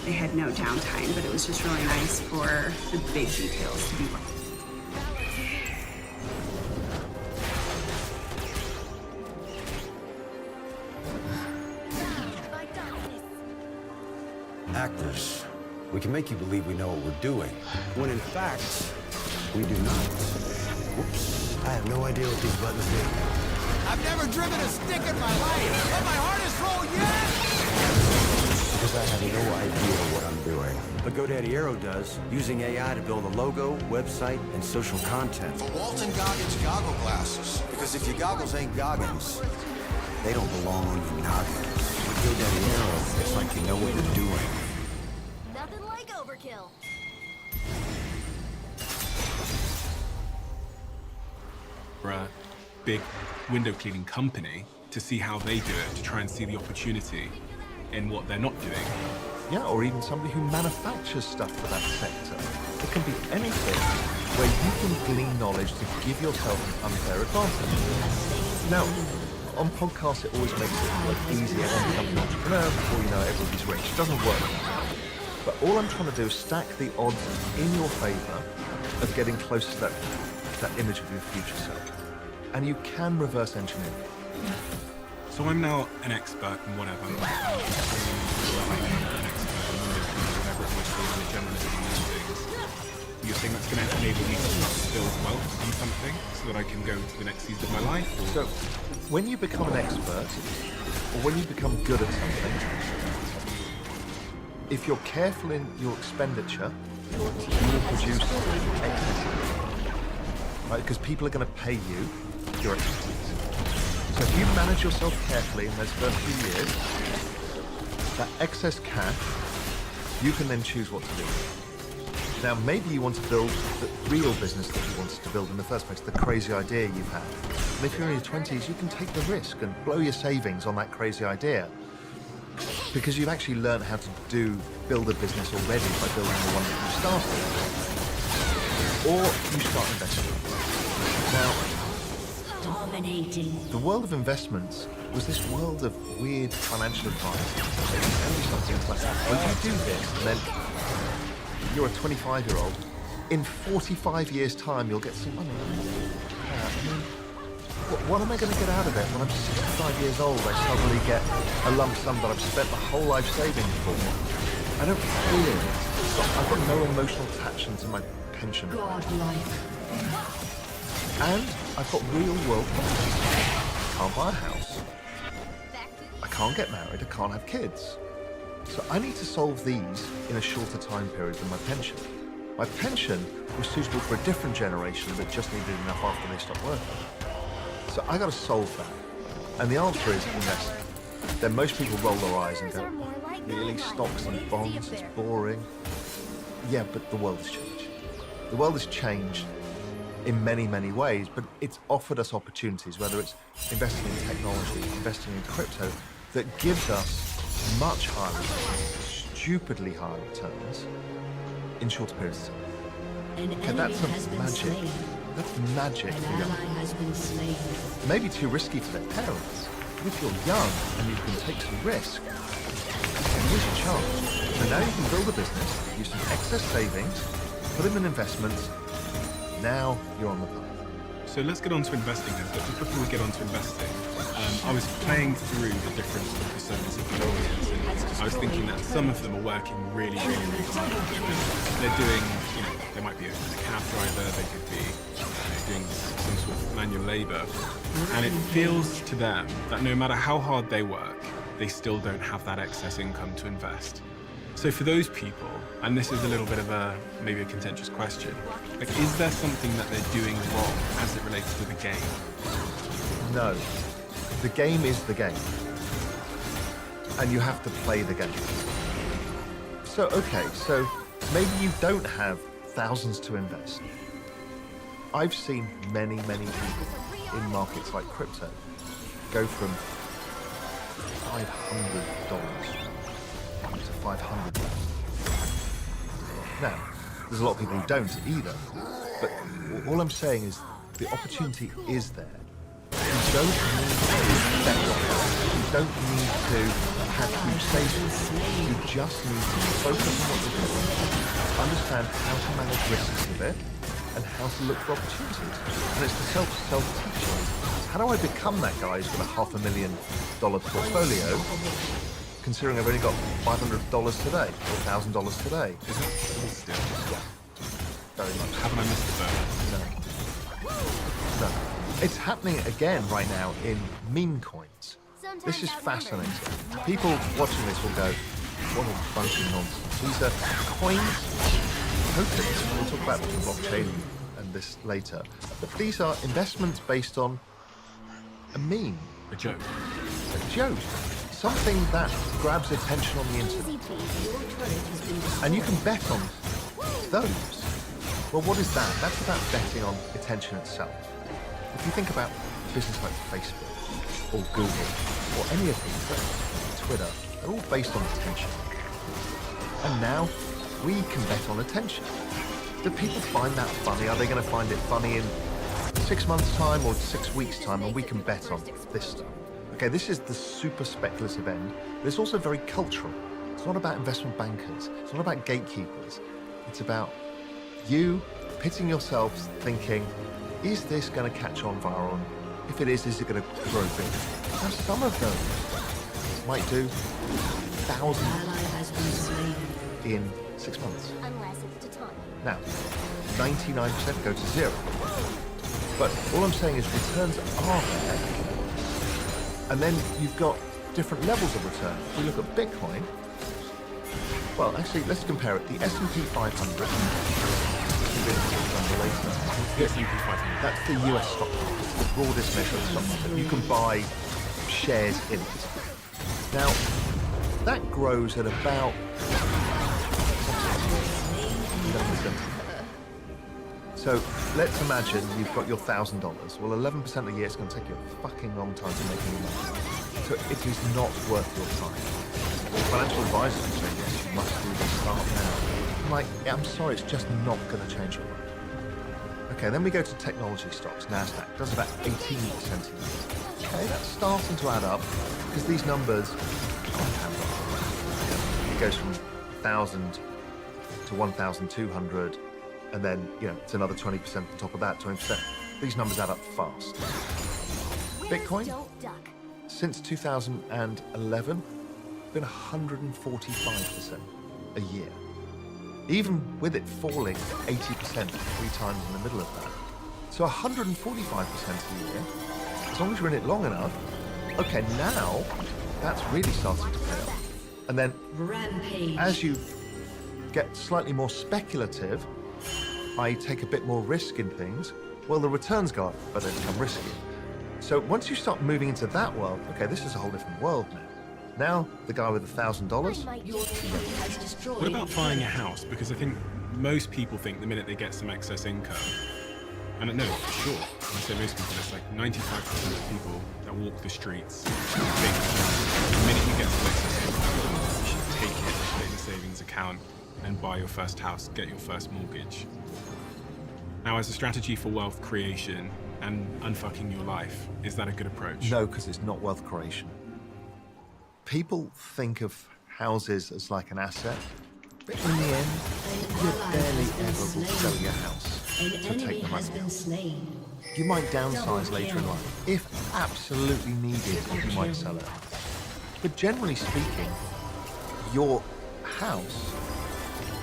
they had no downtime, but it was just really nice for the big details to be worked. Actors, we can make you believe we know what we're doing, when in fact, we do not. Whoops, I have no idea what these buttons do. I've never driven a stick in my life, but my heart is full yet! Because I have no idea what I'm doing. But GoDaddy Aero does, using AI to build a logo, website, and social content. The Walton Goggins goggle glasses. Because if your goggles ain't Goggins, they don't belong on your noggins. With GoDaddy Aero, it's like you know what you're doing. Nothing like overkill. For a big window cleaning company to see how they do it, to try and see the opportunity in what they're not doing. Yeah, or even somebody who manufactures stuff for that sector. It can be anything where you can glean knowledge to give yourself an unfair advantage. Now, on podcasts, it always makes it look easier to become an entrepreneur before you know everybody's rich. It doesn't work like that. But all I'm trying to do is stack the odds in your favor of getting close to that image of your future self. And you can reverse engineer it. So I'm now an expert in whatever. I'm an expert in whatever it might be, I'm a generalist in these things. You're saying that's going to enable me to start to build wealth on something so that I can go to the next season of my life? Or? So when you become an expert, or when you become good at something, if you're careful in your expenditure, you will produce excess. Right? Because people are going to pay you your expertise. So if you manage yourself carefully in those first few years, that excess cash, you can then choose what to do. Now, maybe you want to build the real business that you wanted to build in the first place, the crazy idea you've had. And if you're in your 20s, you can take the risk and blow your savings on that crazy idea. because you've actually learned how to build a business already by building the one that you started. Or you start investing. Now, Dominating. the world of investments was this world of weird financial advice. They tell you something like, well, you do this, and then you're a 25-year-old. In 45 years' time, you'll get some money. What am I going to get out of it when I'm 65 years old? I suddenly get a lump sum that I've spent my whole life saving for. I don't feel it. I've got no emotional attachment to my pension. Godlike. And I've got real-world problems. I can't buy a house. I can't get married. I can't have kids. So I need to solve these in a shorter time period than my pension. My pension was suitable for a different generation that just needed enough after they stopped working. So I got to solve that. And the answer is investing. Then most people roll their eyes and go, really, stocks and bonds, it's boring. Yeah, but the world has changed. The world has changed in many, many ways, but it's offered us opportunities, whether it's investing in technology, investing in crypto, that gives us much higher returns, stupidly higher returns, in shorter periods of time. And that's magic. That's magic for young people. Maybe too risky for their parents. But if you're young and you can take some risk, here's your chance. So now you can build a business, use some excess savings, put them in investments. Now you're on the path. So let's get on to investing then. But just before we get on to investing, I was playing through the different personas of the audience, and I was thinking that some of them are working really, really, really hard. They're doing, they might be a cab driver, they could be doing some sort of manual labor, and it feels to them that no matter how hard they work, they still don't have that excess income to invest. So for those people, and this is a little bit of maybe a contentious question, like, is there something that they're doing wrong as it relates to the game? No. The game is the game. And you have to play the game. So, okay, so maybe you don't have thousands to invest. I've seen many, many people in markets like crypto go from $500 to 500,000. Now, there's a lot of people who don't either, but all I'm saying is the opportunity is there. You don't need to bet on it. You don't need to have huge savings. You just need to focus on what you're doing, understand how to manage risks a bit, and how to look for opportunities. And it's the self-teaching. How do I become that guy who's got a $500,000 portfolio, considering I've only got $500 today or $1,000 today? Yeah. Very much. Haven't I missed the boat? No. It's happening again right now in meme coins. This is fascinating. People watching this will go, what a bunch of nonsense. These are coins, tokens. We'll talk about the blockchain and this later. But these are investments based on a meme. A joke. A joke. Something that grabs attention on the internet. And you can bet on those. Well, what is that? That's about betting on attention itself. If you think about a business like Facebook or Google or any of these, Twitter, they're all based on attention. And now we can bet on attention. Do people find that funny? Are they going to find it funny in 6 months' time or 6 weeks' time? And we can bet on this stuff. Okay, this is the super speculative end, but it's also very cultural. It's not about investment bankers. It's not about gatekeepers. It's about you pitting yourselves thinking, is this going to catch on viral? If it is it going to grow big? Now, some of them might do thousands in 6 months. Now, 99% go to zero. But all I'm saying is returns are there. And then you've got different levels of return. If we look at Bitcoin, well, actually, let's compare it. The S&P 500. The S&P 500. That's the US stock market. It's the broadest measure of stock market. You can buy shares in it. Now, that grows at about 11%. So let's imagine you've got your $1,000. Well, 11% of the year, it's going to take you a fucking long time to make any money. So it is not worth your time. financial advisors will say, yes, you must do this, start now. I'm like, yeah, I'm sorry, it's just not going to change your life. Okay, then we go to technology stocks. NASDAQ does about 18% a year. Okay, that's starting to add up because these numbers compound up. It goes from 1,000 to 1,200, and then, it's another 20% on top of that, 20%. These numbers add up fast. Bitcoin, since 2011, been 145% a year. Even with it falling 80% 3 times in the middle of that. So 145% a year, as long as you're in it long enough, okay, now that's really starting to pay off. And then as you get slightly more speculative, I take a bit more risk in things, well, the returns go up, but they become riskier. So once you start moving into that world, okay, this is a whole different world now. Now, the guy with $1,000. What about buying a house? Because I think most people think the minute they get some excess income, and no, for sure, when I say most people, it's like 95% of people that walk the streets think the minute you get some excess income, you should take it, put it in a savings account, and buy your first house, get your first mortgage. Now, as a strategy for wealth creation and unfucking your life, is that a good approach? No, because it's not wealth creation. People think of houses as like an asset, but in the end, you barely ever will sell your house to take the money out. You might downsize later in life. If absolutely needed, you might sell it. But generally speaking, your house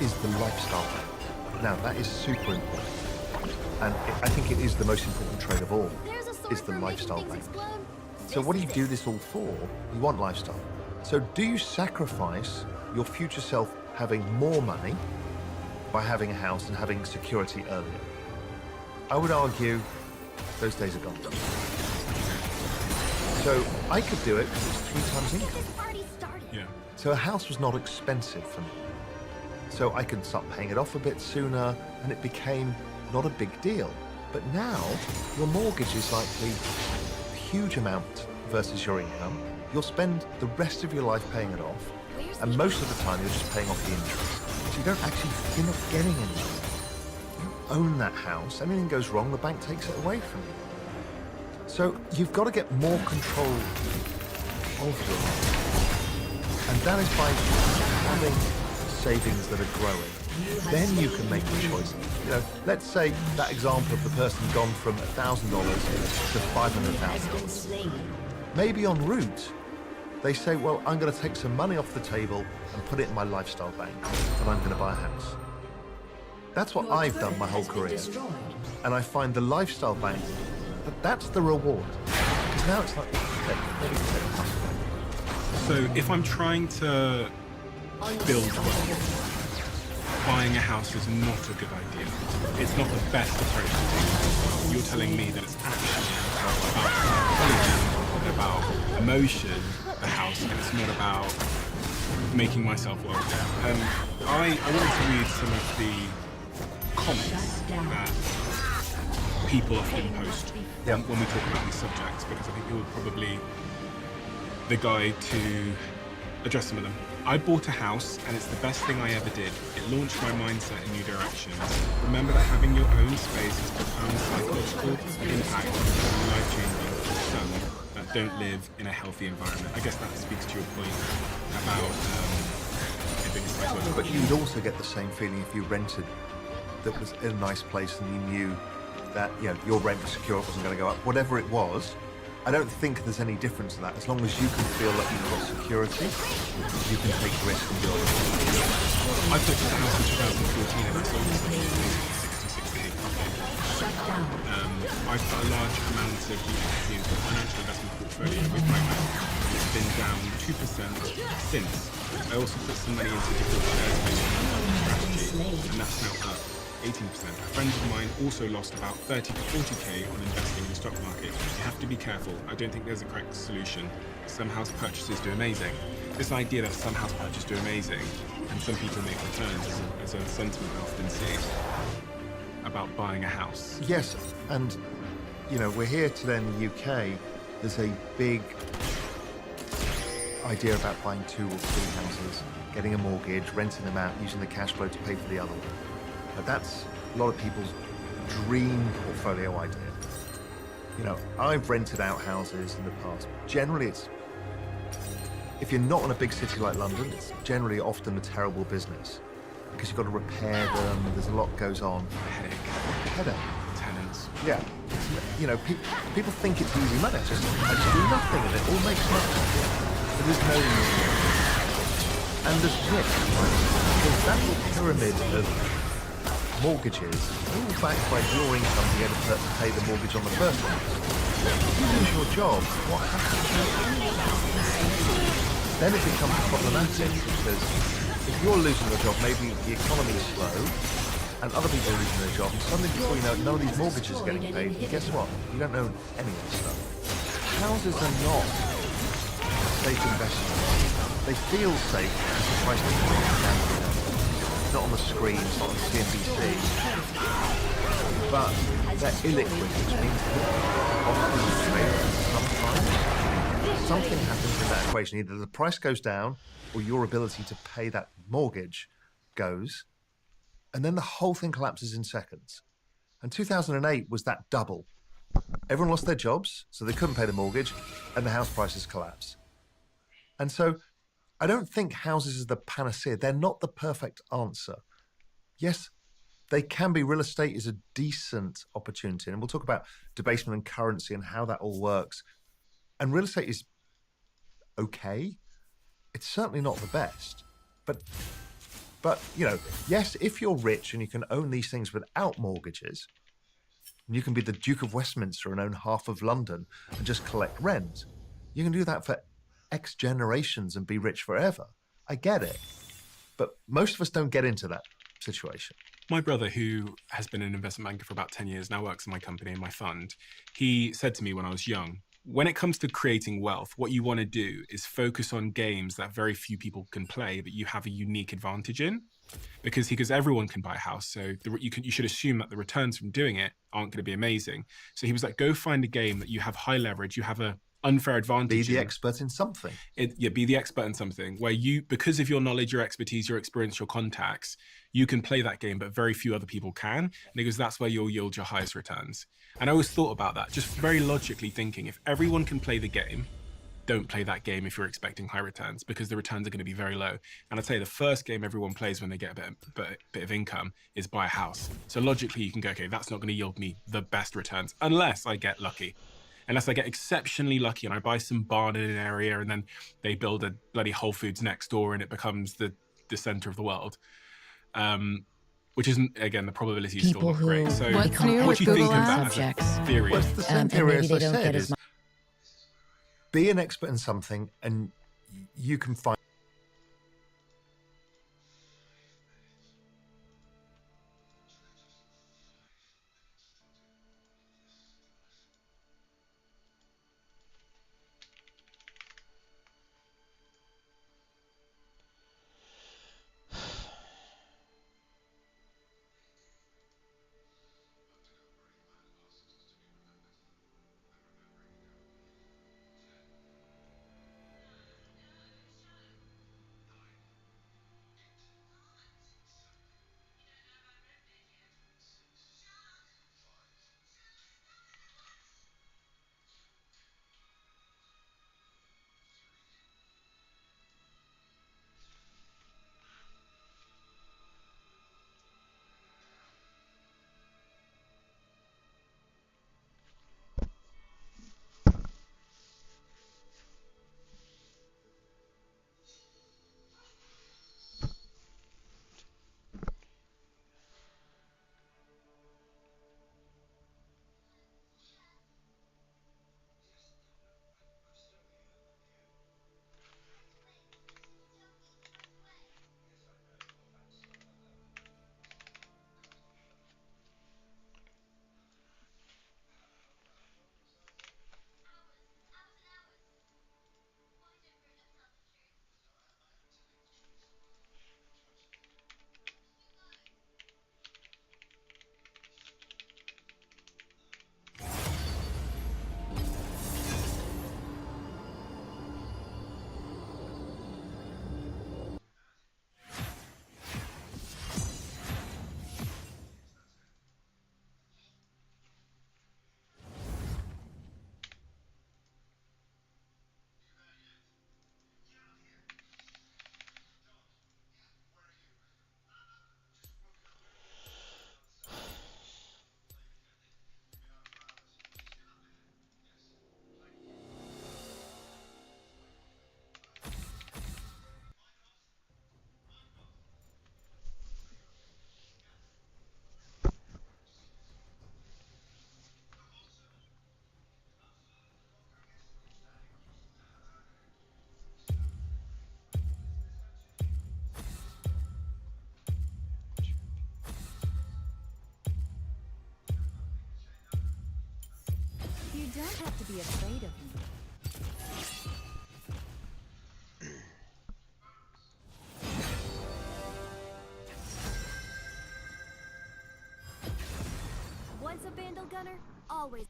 is the lifestyle bank. Now, that is super important. And I think it is the most important trade of all, is the lifestyle bank. So what do you do this all for? You want lifestyle. So do you sacrifice your future self having more money by having a house and having security earlier? I would argue those days are gone. So I could do it because it's 3 times income. Yeah. So a house was not expensive for me. So I could start paying it off a bit sooner, and it became not a big deal. But now, your mortgage is likely a huge amount versus your income. You'll spend the rest of your life paying it off, and most of the time you're just paying off the interest. So you don't actually, you're not getting anything. You don't own that house. Anything goes wrong, the bank takes it away from you. So you've got to get more control of your life. And that is by having savings that are growing. Then you can make the choice. Let's say that example of the person gone from $1,000 to $500,000. Maybe en route, they say, well, I'm going to take some money off the table and put it in my lifestyle bank, and I'm going to buy a house. That's what I've done my whole career. And I find the lifestyle bank, that's the reward. Because now it's like, okay, maybe take a house. So if I'm trying to build wealth, buying a house is not a good idea. It's not the best approach to take. You're telling me that it's actually about psychology, about emotion, the house, and it's not about making myself wealthy. I wanted to read some of the comments that people often post when we talk about these subjects, because I think you're probably the guy to address some of them. I bought a house and it's the best thing I ever did. It launched my mindset in new directions. Remember that having your own space has profound psychological impact and life-changing for some that don't live in a healthy environment. I guess that speaks to your point about living psychological. But you'd also get the same feeling if you rented that was in a nice place and you knew that your rent was secure, it wasn't going to go up. Whatever it was, I don't think there's any difference to that. As long as you can feel that you've got security, you can take risk and do it. I purchased a house in 2014 and I sold it for 66k profit. I've put a large amount of equity into a financial investment portfolio with my bank. It's been down 2% since. I also put some money into different shares based on my strategy, and that's now up 18%. A friend of mine also lost about 30 to 40k on investing in the stock market. You have to be careful. I don't think there's a correct solution. Some house purchases do amazing. This idea that some house purchases do amazing and some people make returns is a sentiment I often see about buying a house. Yes, and we're here today in the UK. There's a big idea about buying 2 or 3 houses, getting a mortgage, renting them out, using the cash flow to pay for the other one. But that's a lot of people's dream portfolio idea. You know, I've rented out houses in the past. Generally, it's, if you're not in a big city like London, it's generally often a terrible business because you've got to repair them. There's a lot goes on. Headache. Tenants. Yeah. You know, people think it's easy money. I just do nothing and it all makes money. But there's no and there's risk, right? Because that little pyramid of mortgages, all backed by your income to be able to pay the mortgage on the first one. If you lose your job, what happens? Then it becomes problematic because if you're losing your job, maybe the economy is slow and other people are losing their job, and suddenly before you know it, none of these mortgages are getting paid. And guess what? You don't own any of this stuff. Houses are not safe investments. They feel safe because the price is not on the screen, it's not on CNBC. But they're illiquid, which means that often sometimes something happens in that equation. Either the price goes down or your ability to pay that mortgage goes, and then the whole thing collapses in seconds. And 2008 was that double. Everyone lost their jobs, so they couldn't pay the mortgage, and the house prices collapsed. And so I don't think houses are the panacea. They're not the perfect answer. Yes, they can be. Real estate is a decent opportunity. And we'll talk about debasement and currency and how that all works. And real estate is okay. It's certainly not the best. But you know, yes, if you're rich and you can own these things without mortgages, and you can be the Duke of Westminster and own half of London and just collect rent, you can do that for X generations and be rich forever. I get it. But most of us don't get into that situation. My brother, who has been an investment banker for about 10 years, now works in my company and my fund, he said to me when I was young, when it comes to creating wealth, what you want to do is focus on games that very few people can play, but you have a unique advantage in. Because everyone can buy a house, so you should assume that the returns from doing it aren't going to be amazing. So he was like, go find a game that you have high leverage, you have a unfair advantage. Be the expert in something. Be the expert in something where you, because of your knowledge, your expertise, your experience, your contacts, you can play that game, but very few other people can. And he goes, that's where you'll yield your highest returns. And I always thought about that, just very logically thinking, if everyone can play the game, don't play that game if you're expecting high returns, because the returns are going to be very low. And I'd say the first game everyone plays when they get a bit of income is buy a house. So logically you can go, okay, that's not going to yield me the best returns unless I get lucky. Unless I get exceptionally lucky and I buy some barn in an area and then they build a bloody Whole Foods next door and it becomes the center of the world. Which isn't, again, the probability is still not great. So what do you think of that subjects? as a theory? Well, it's the same theory as I said, is be an expert in something and you can find don't have to be afraid of me. Once a vandal gunner, always.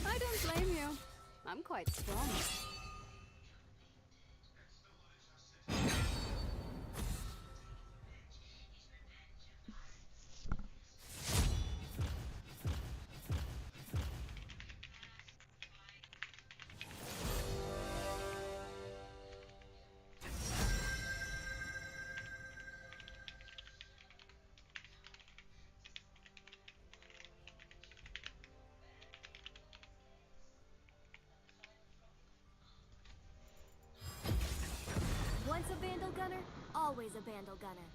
I don't blame you. I'm quite strong. Once a vandal gunner, always a vandal gunner.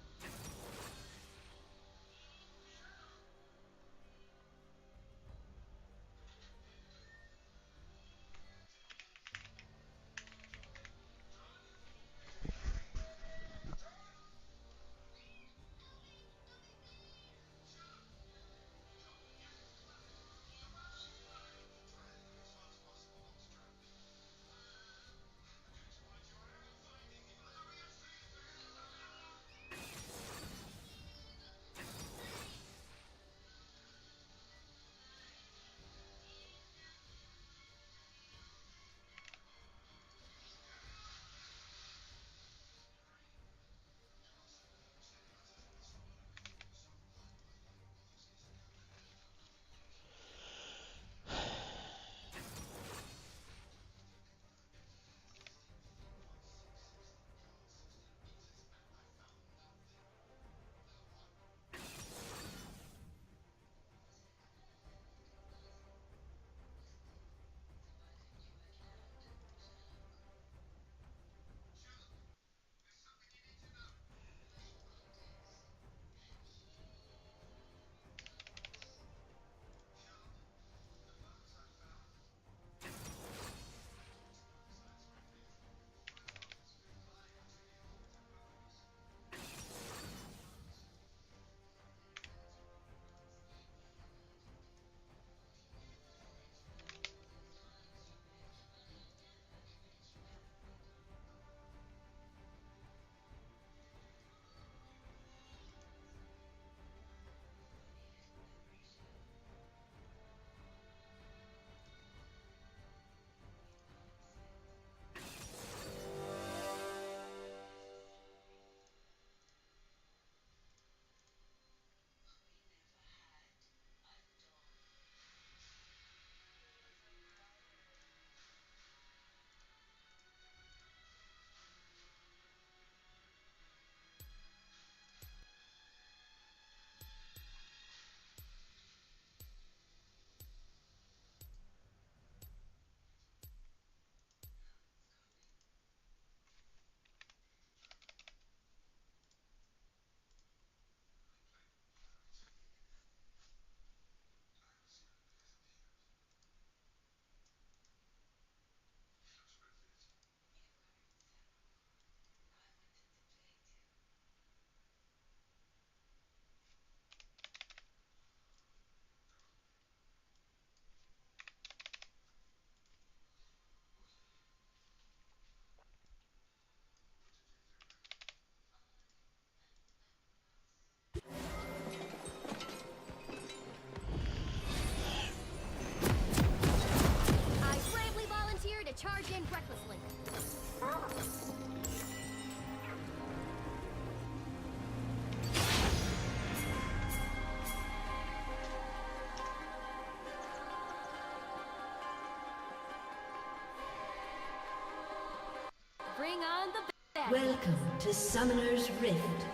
Bring on the bad. Welcome to Summoner's Rift.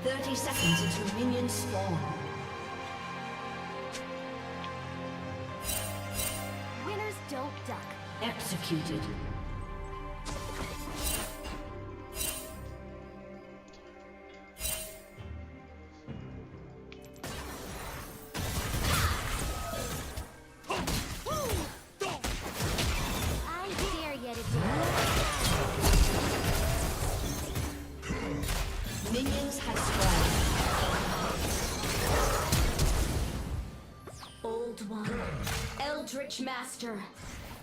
"30 seconds until minions spawn. Winners don't duck. Executed. I dare you to do Minions have spawned. Old One. Eldritch Master.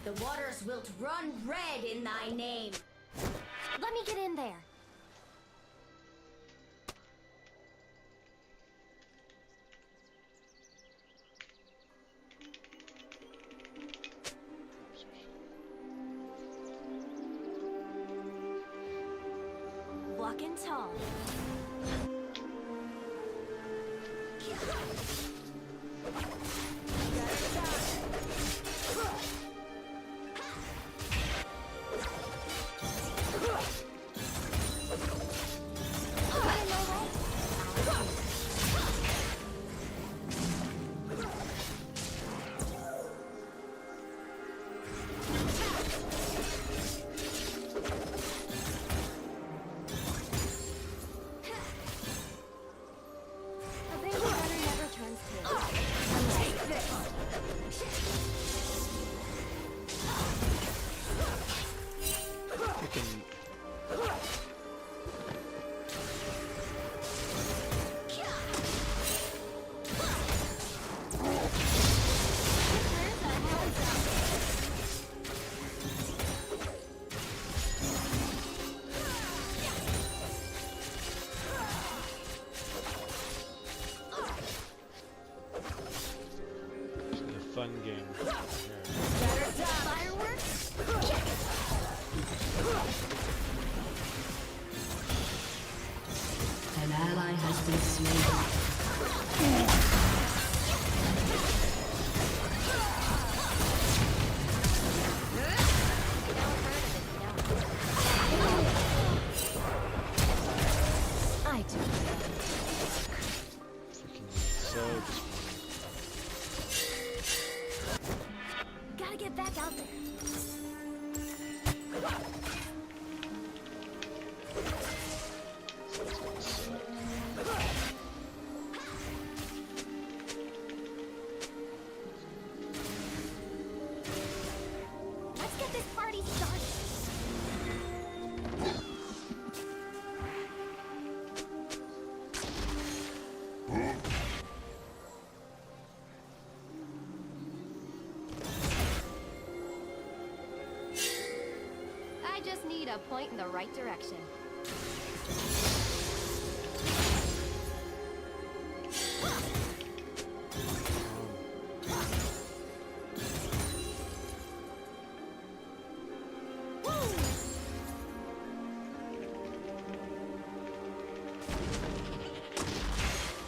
The waters wilt run red in thy name. Let me get in there. Walking tall. Fun game. Fireworks? An ally has been slain. I do. So Gotta get back out there. Let's get this party started. I just need a point in the right direction.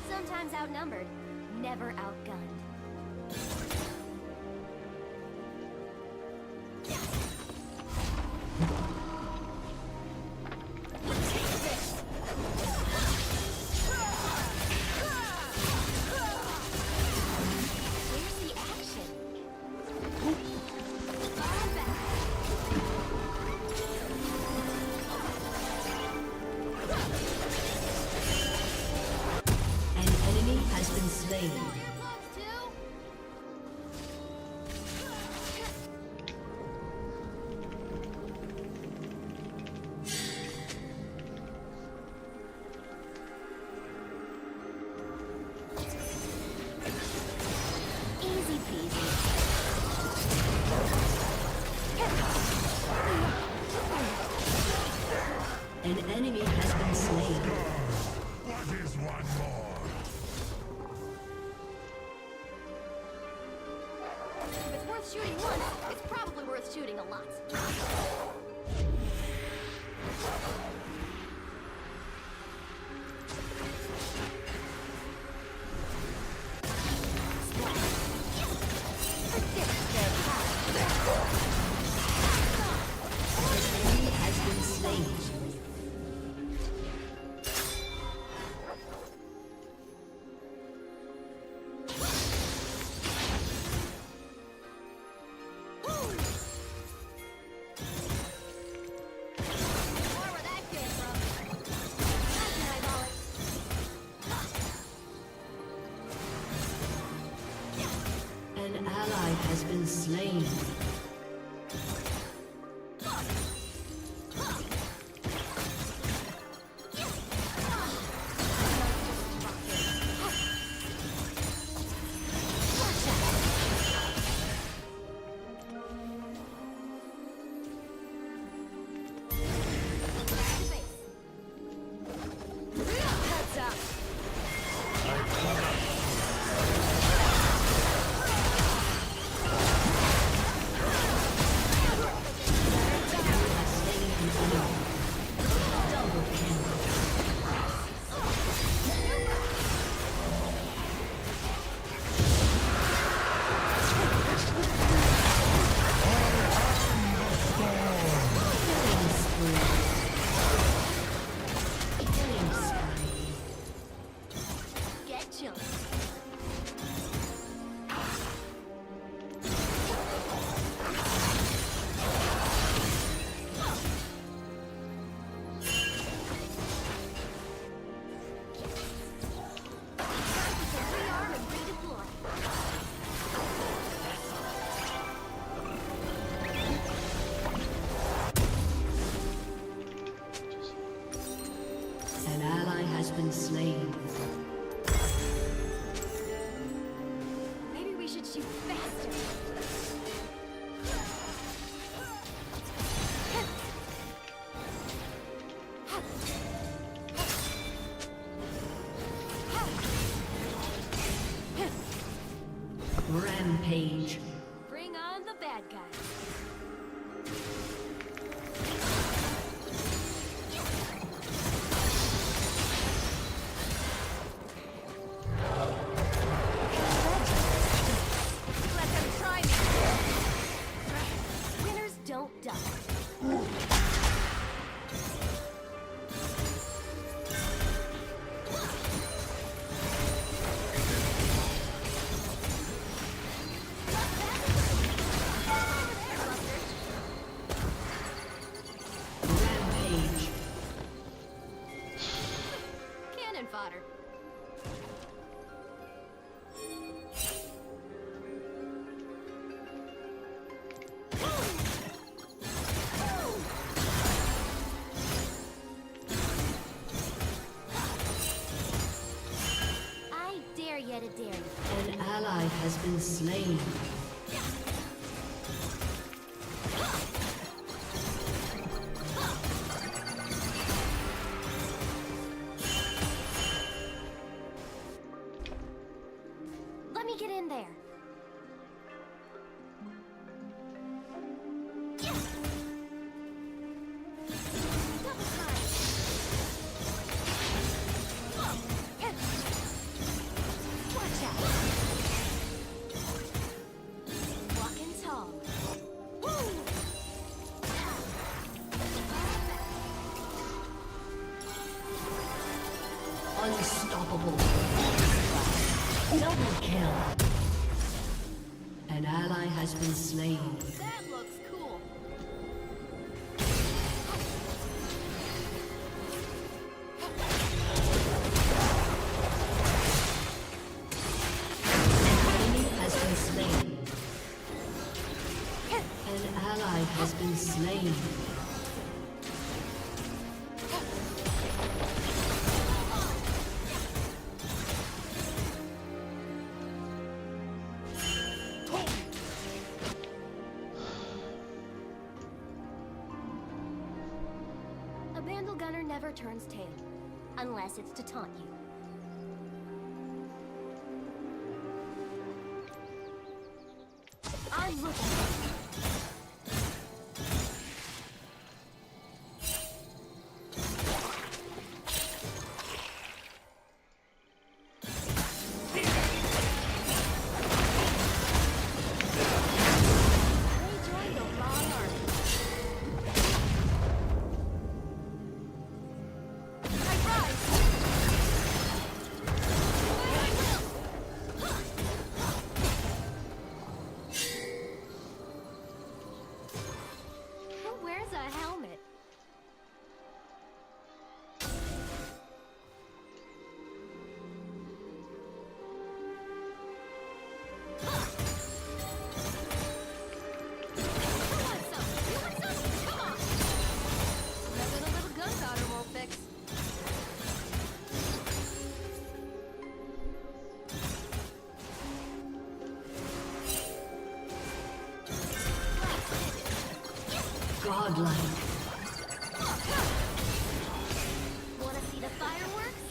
Sometimes outnumbered, never outgunned. Where's the action? Fall back. An enemy has been slain. Easy peasy. An enemy has been slain. What is one more? If it's worth shooting once, it's probably worth shooting a lot. Been slain. Maybe we should shoot faster. Rampage. Bring on the bad guys. Fodder. I dare you to dare you. An ally has been slain. Let me get in there. Double time. Watch out. Walking tall. Woo! Unstoppable. Double kill. An ally has been slain. That looks cool. An enemy has been slain. An ally has been slain. A Vandal Gunner never turns tail, unless it's to taunt you. I'm looking. Rejoin the wrong army. I rise. Godlike. Wanna see the fireworks?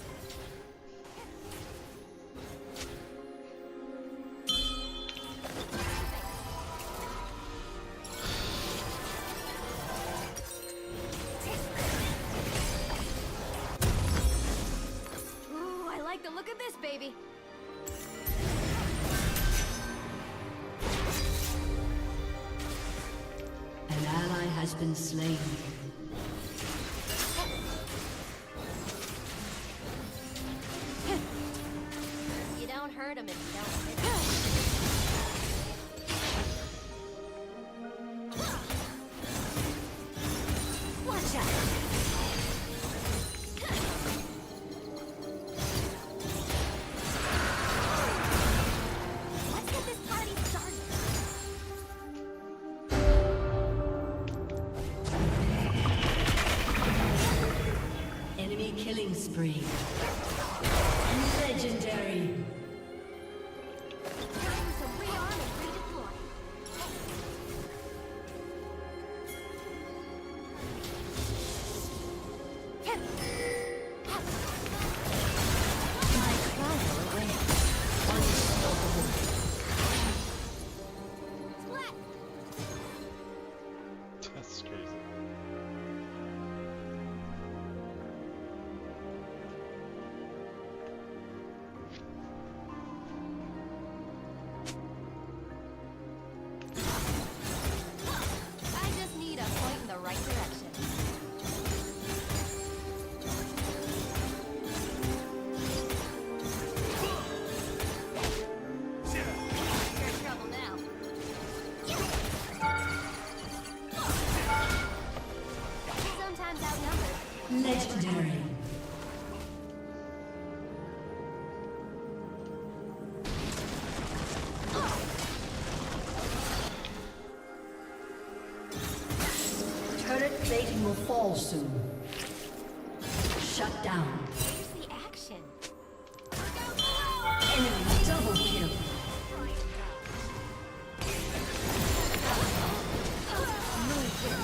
Ooh, I like the look of this, baby. An ally has been slain. You don't hurt him if you don't hit him. Watch out! Let's get this party started. Enemy killing spree. Legendary. Time to rearm and redeploy. My trial awaits. Unstoppable. Splat! That's crazy. I just need a point in the right direction. You're in trouble now. Sometimes outnumbered. Legendary. Turret plating will fall soon. Shut down. Where's the action? Enemy double kill.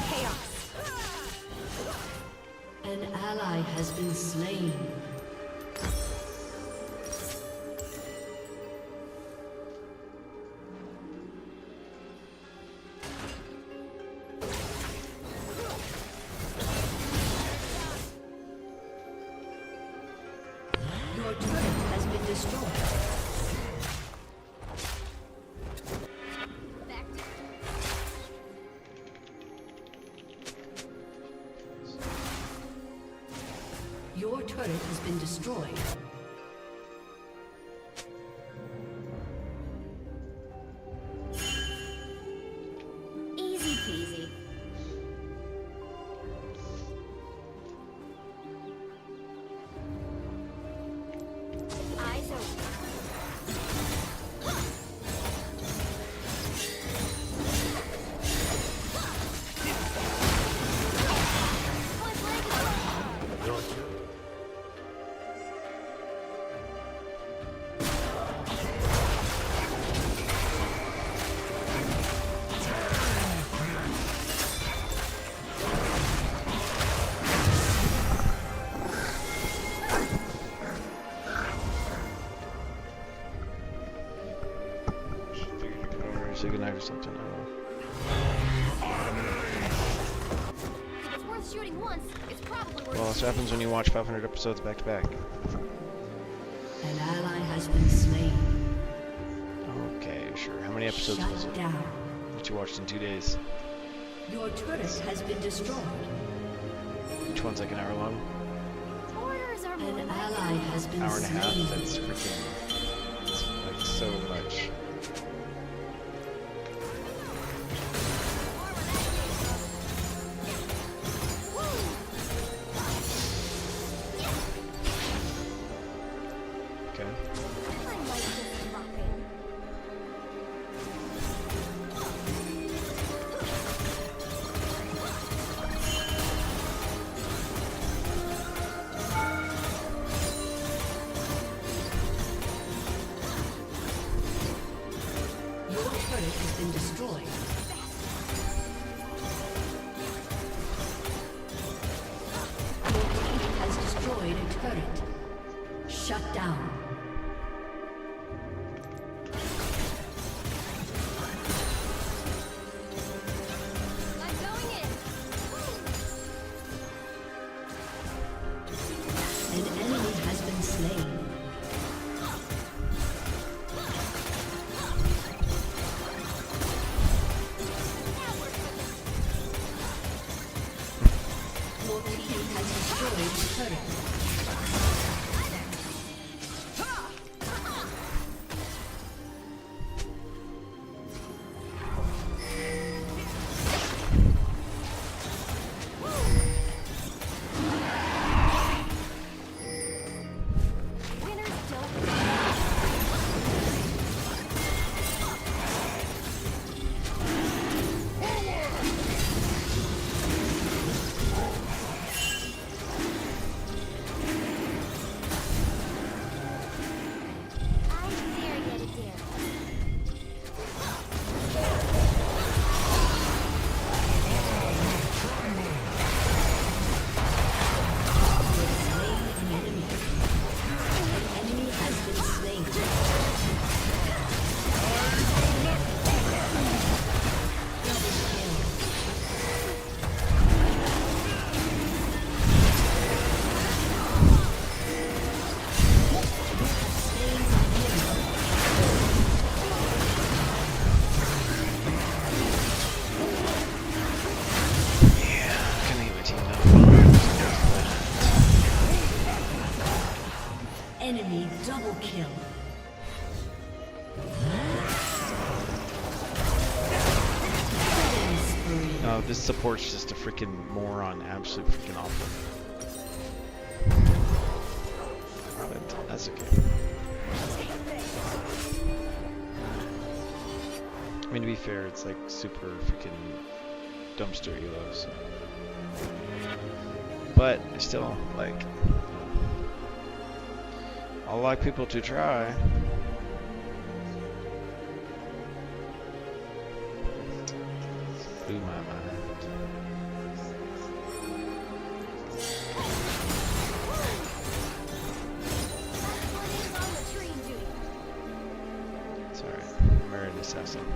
Chaos. An ally has been slain. Your turret has been destroyed. Back to Your turret has been destroyed. easy peasy. Eyes open. Figured you could already say goodnight or something. I don't know. If it's worth shooting once, it's probably worth Well, this happens when you watch 500 episodes back to back. An ally has been slain. Okay, sure. How many episodes was Shut it down. that you watched in 2 days? Your turret has been destroyed. Each one's like an hour long? Orders are more An like ally has been Hour and a half? slain. That's freaking... It's like so much. Okay. I like this dropping. down. I'm going in. An enemy has been slain. Your team has destroyed the turret. Enemy double kill. Oh, this support's just a freaking moron. Absolute freaking awful. But that's okay. I mean, to be fair, it's like super freaking dumpster elo, so. But I still like. I like people to try. Blew my mind. It's alright. I'm married an assassin.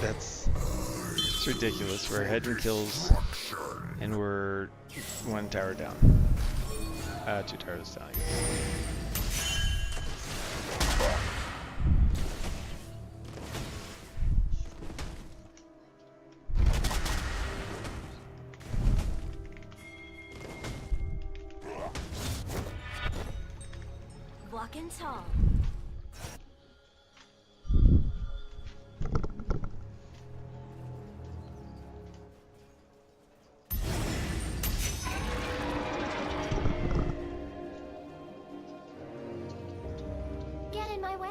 It's ridiculous. We're hedging kills, and we're one tower down. 2 towers down. Walking tall. Get in my way.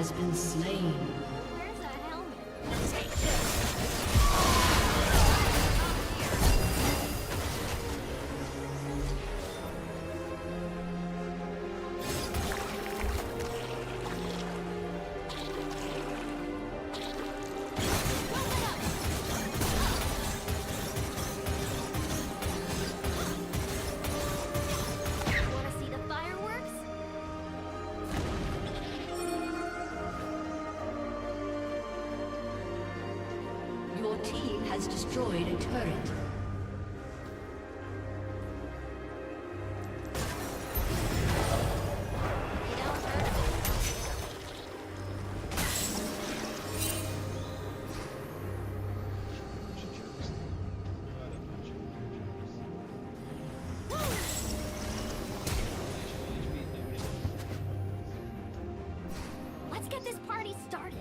has been slain. Where's a helmet? Take this! Wanna see the fireworks? Your team has destroyed a turret. Let's get this party started.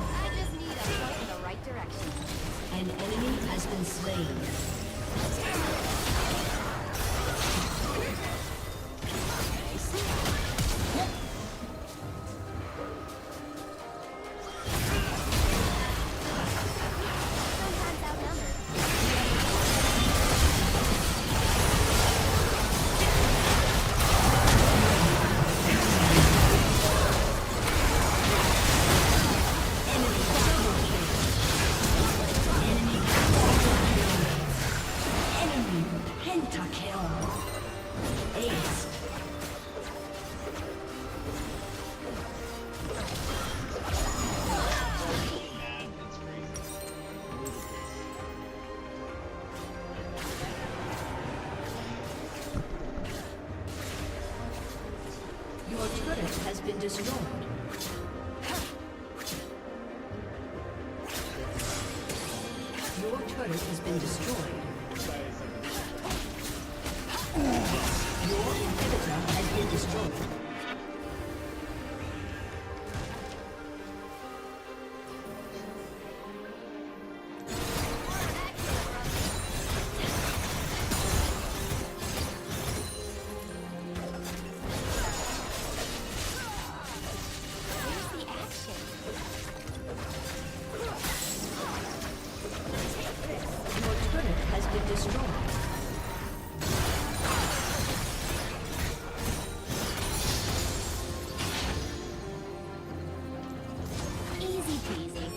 I just need a point in the right direction. An enemy has been slain. Sometimes outnumbered. Enemy pentakill. Ace. Your turret has been destroyed. Your turret has been destroyed. Your inhibitor has been destroyed. Where's the action? Your turret has been destroyed. Easy peasy.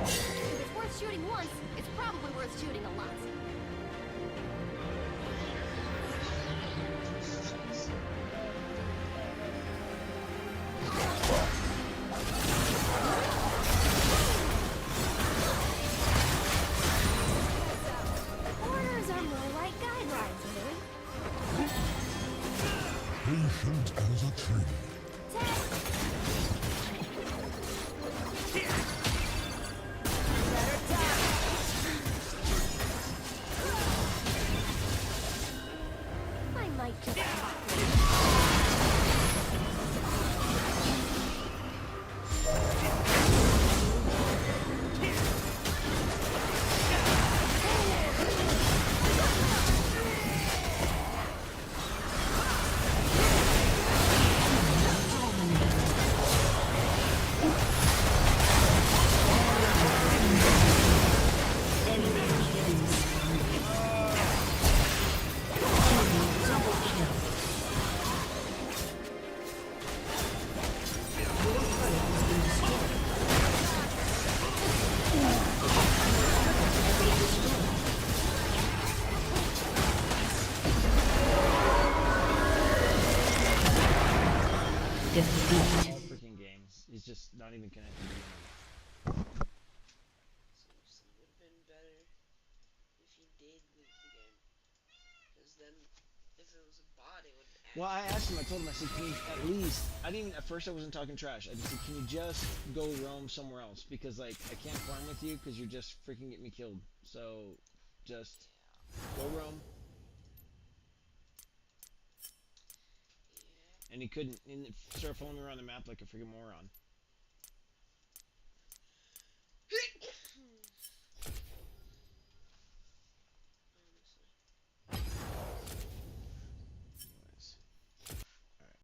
If it's worth shooting once, it's probably worth shooting a lot. Orders are more like guidelines, Louis. Patient as a tree. I might just Defeat. All freaking games. He's just not even connected. Seriously, would have been better if he did leave the game. Because then if it was a bot, it would. Well, I asked him. I told him. I said, "Can you at least?" I didn't. At first, I wasn't talking trash. I just said, "Can you just go roam somewhere else? Because like I can't farm with you because you're just freaking getting me killed. So, just go roam." And he couldn't. And started following me around the map like a freaking moron.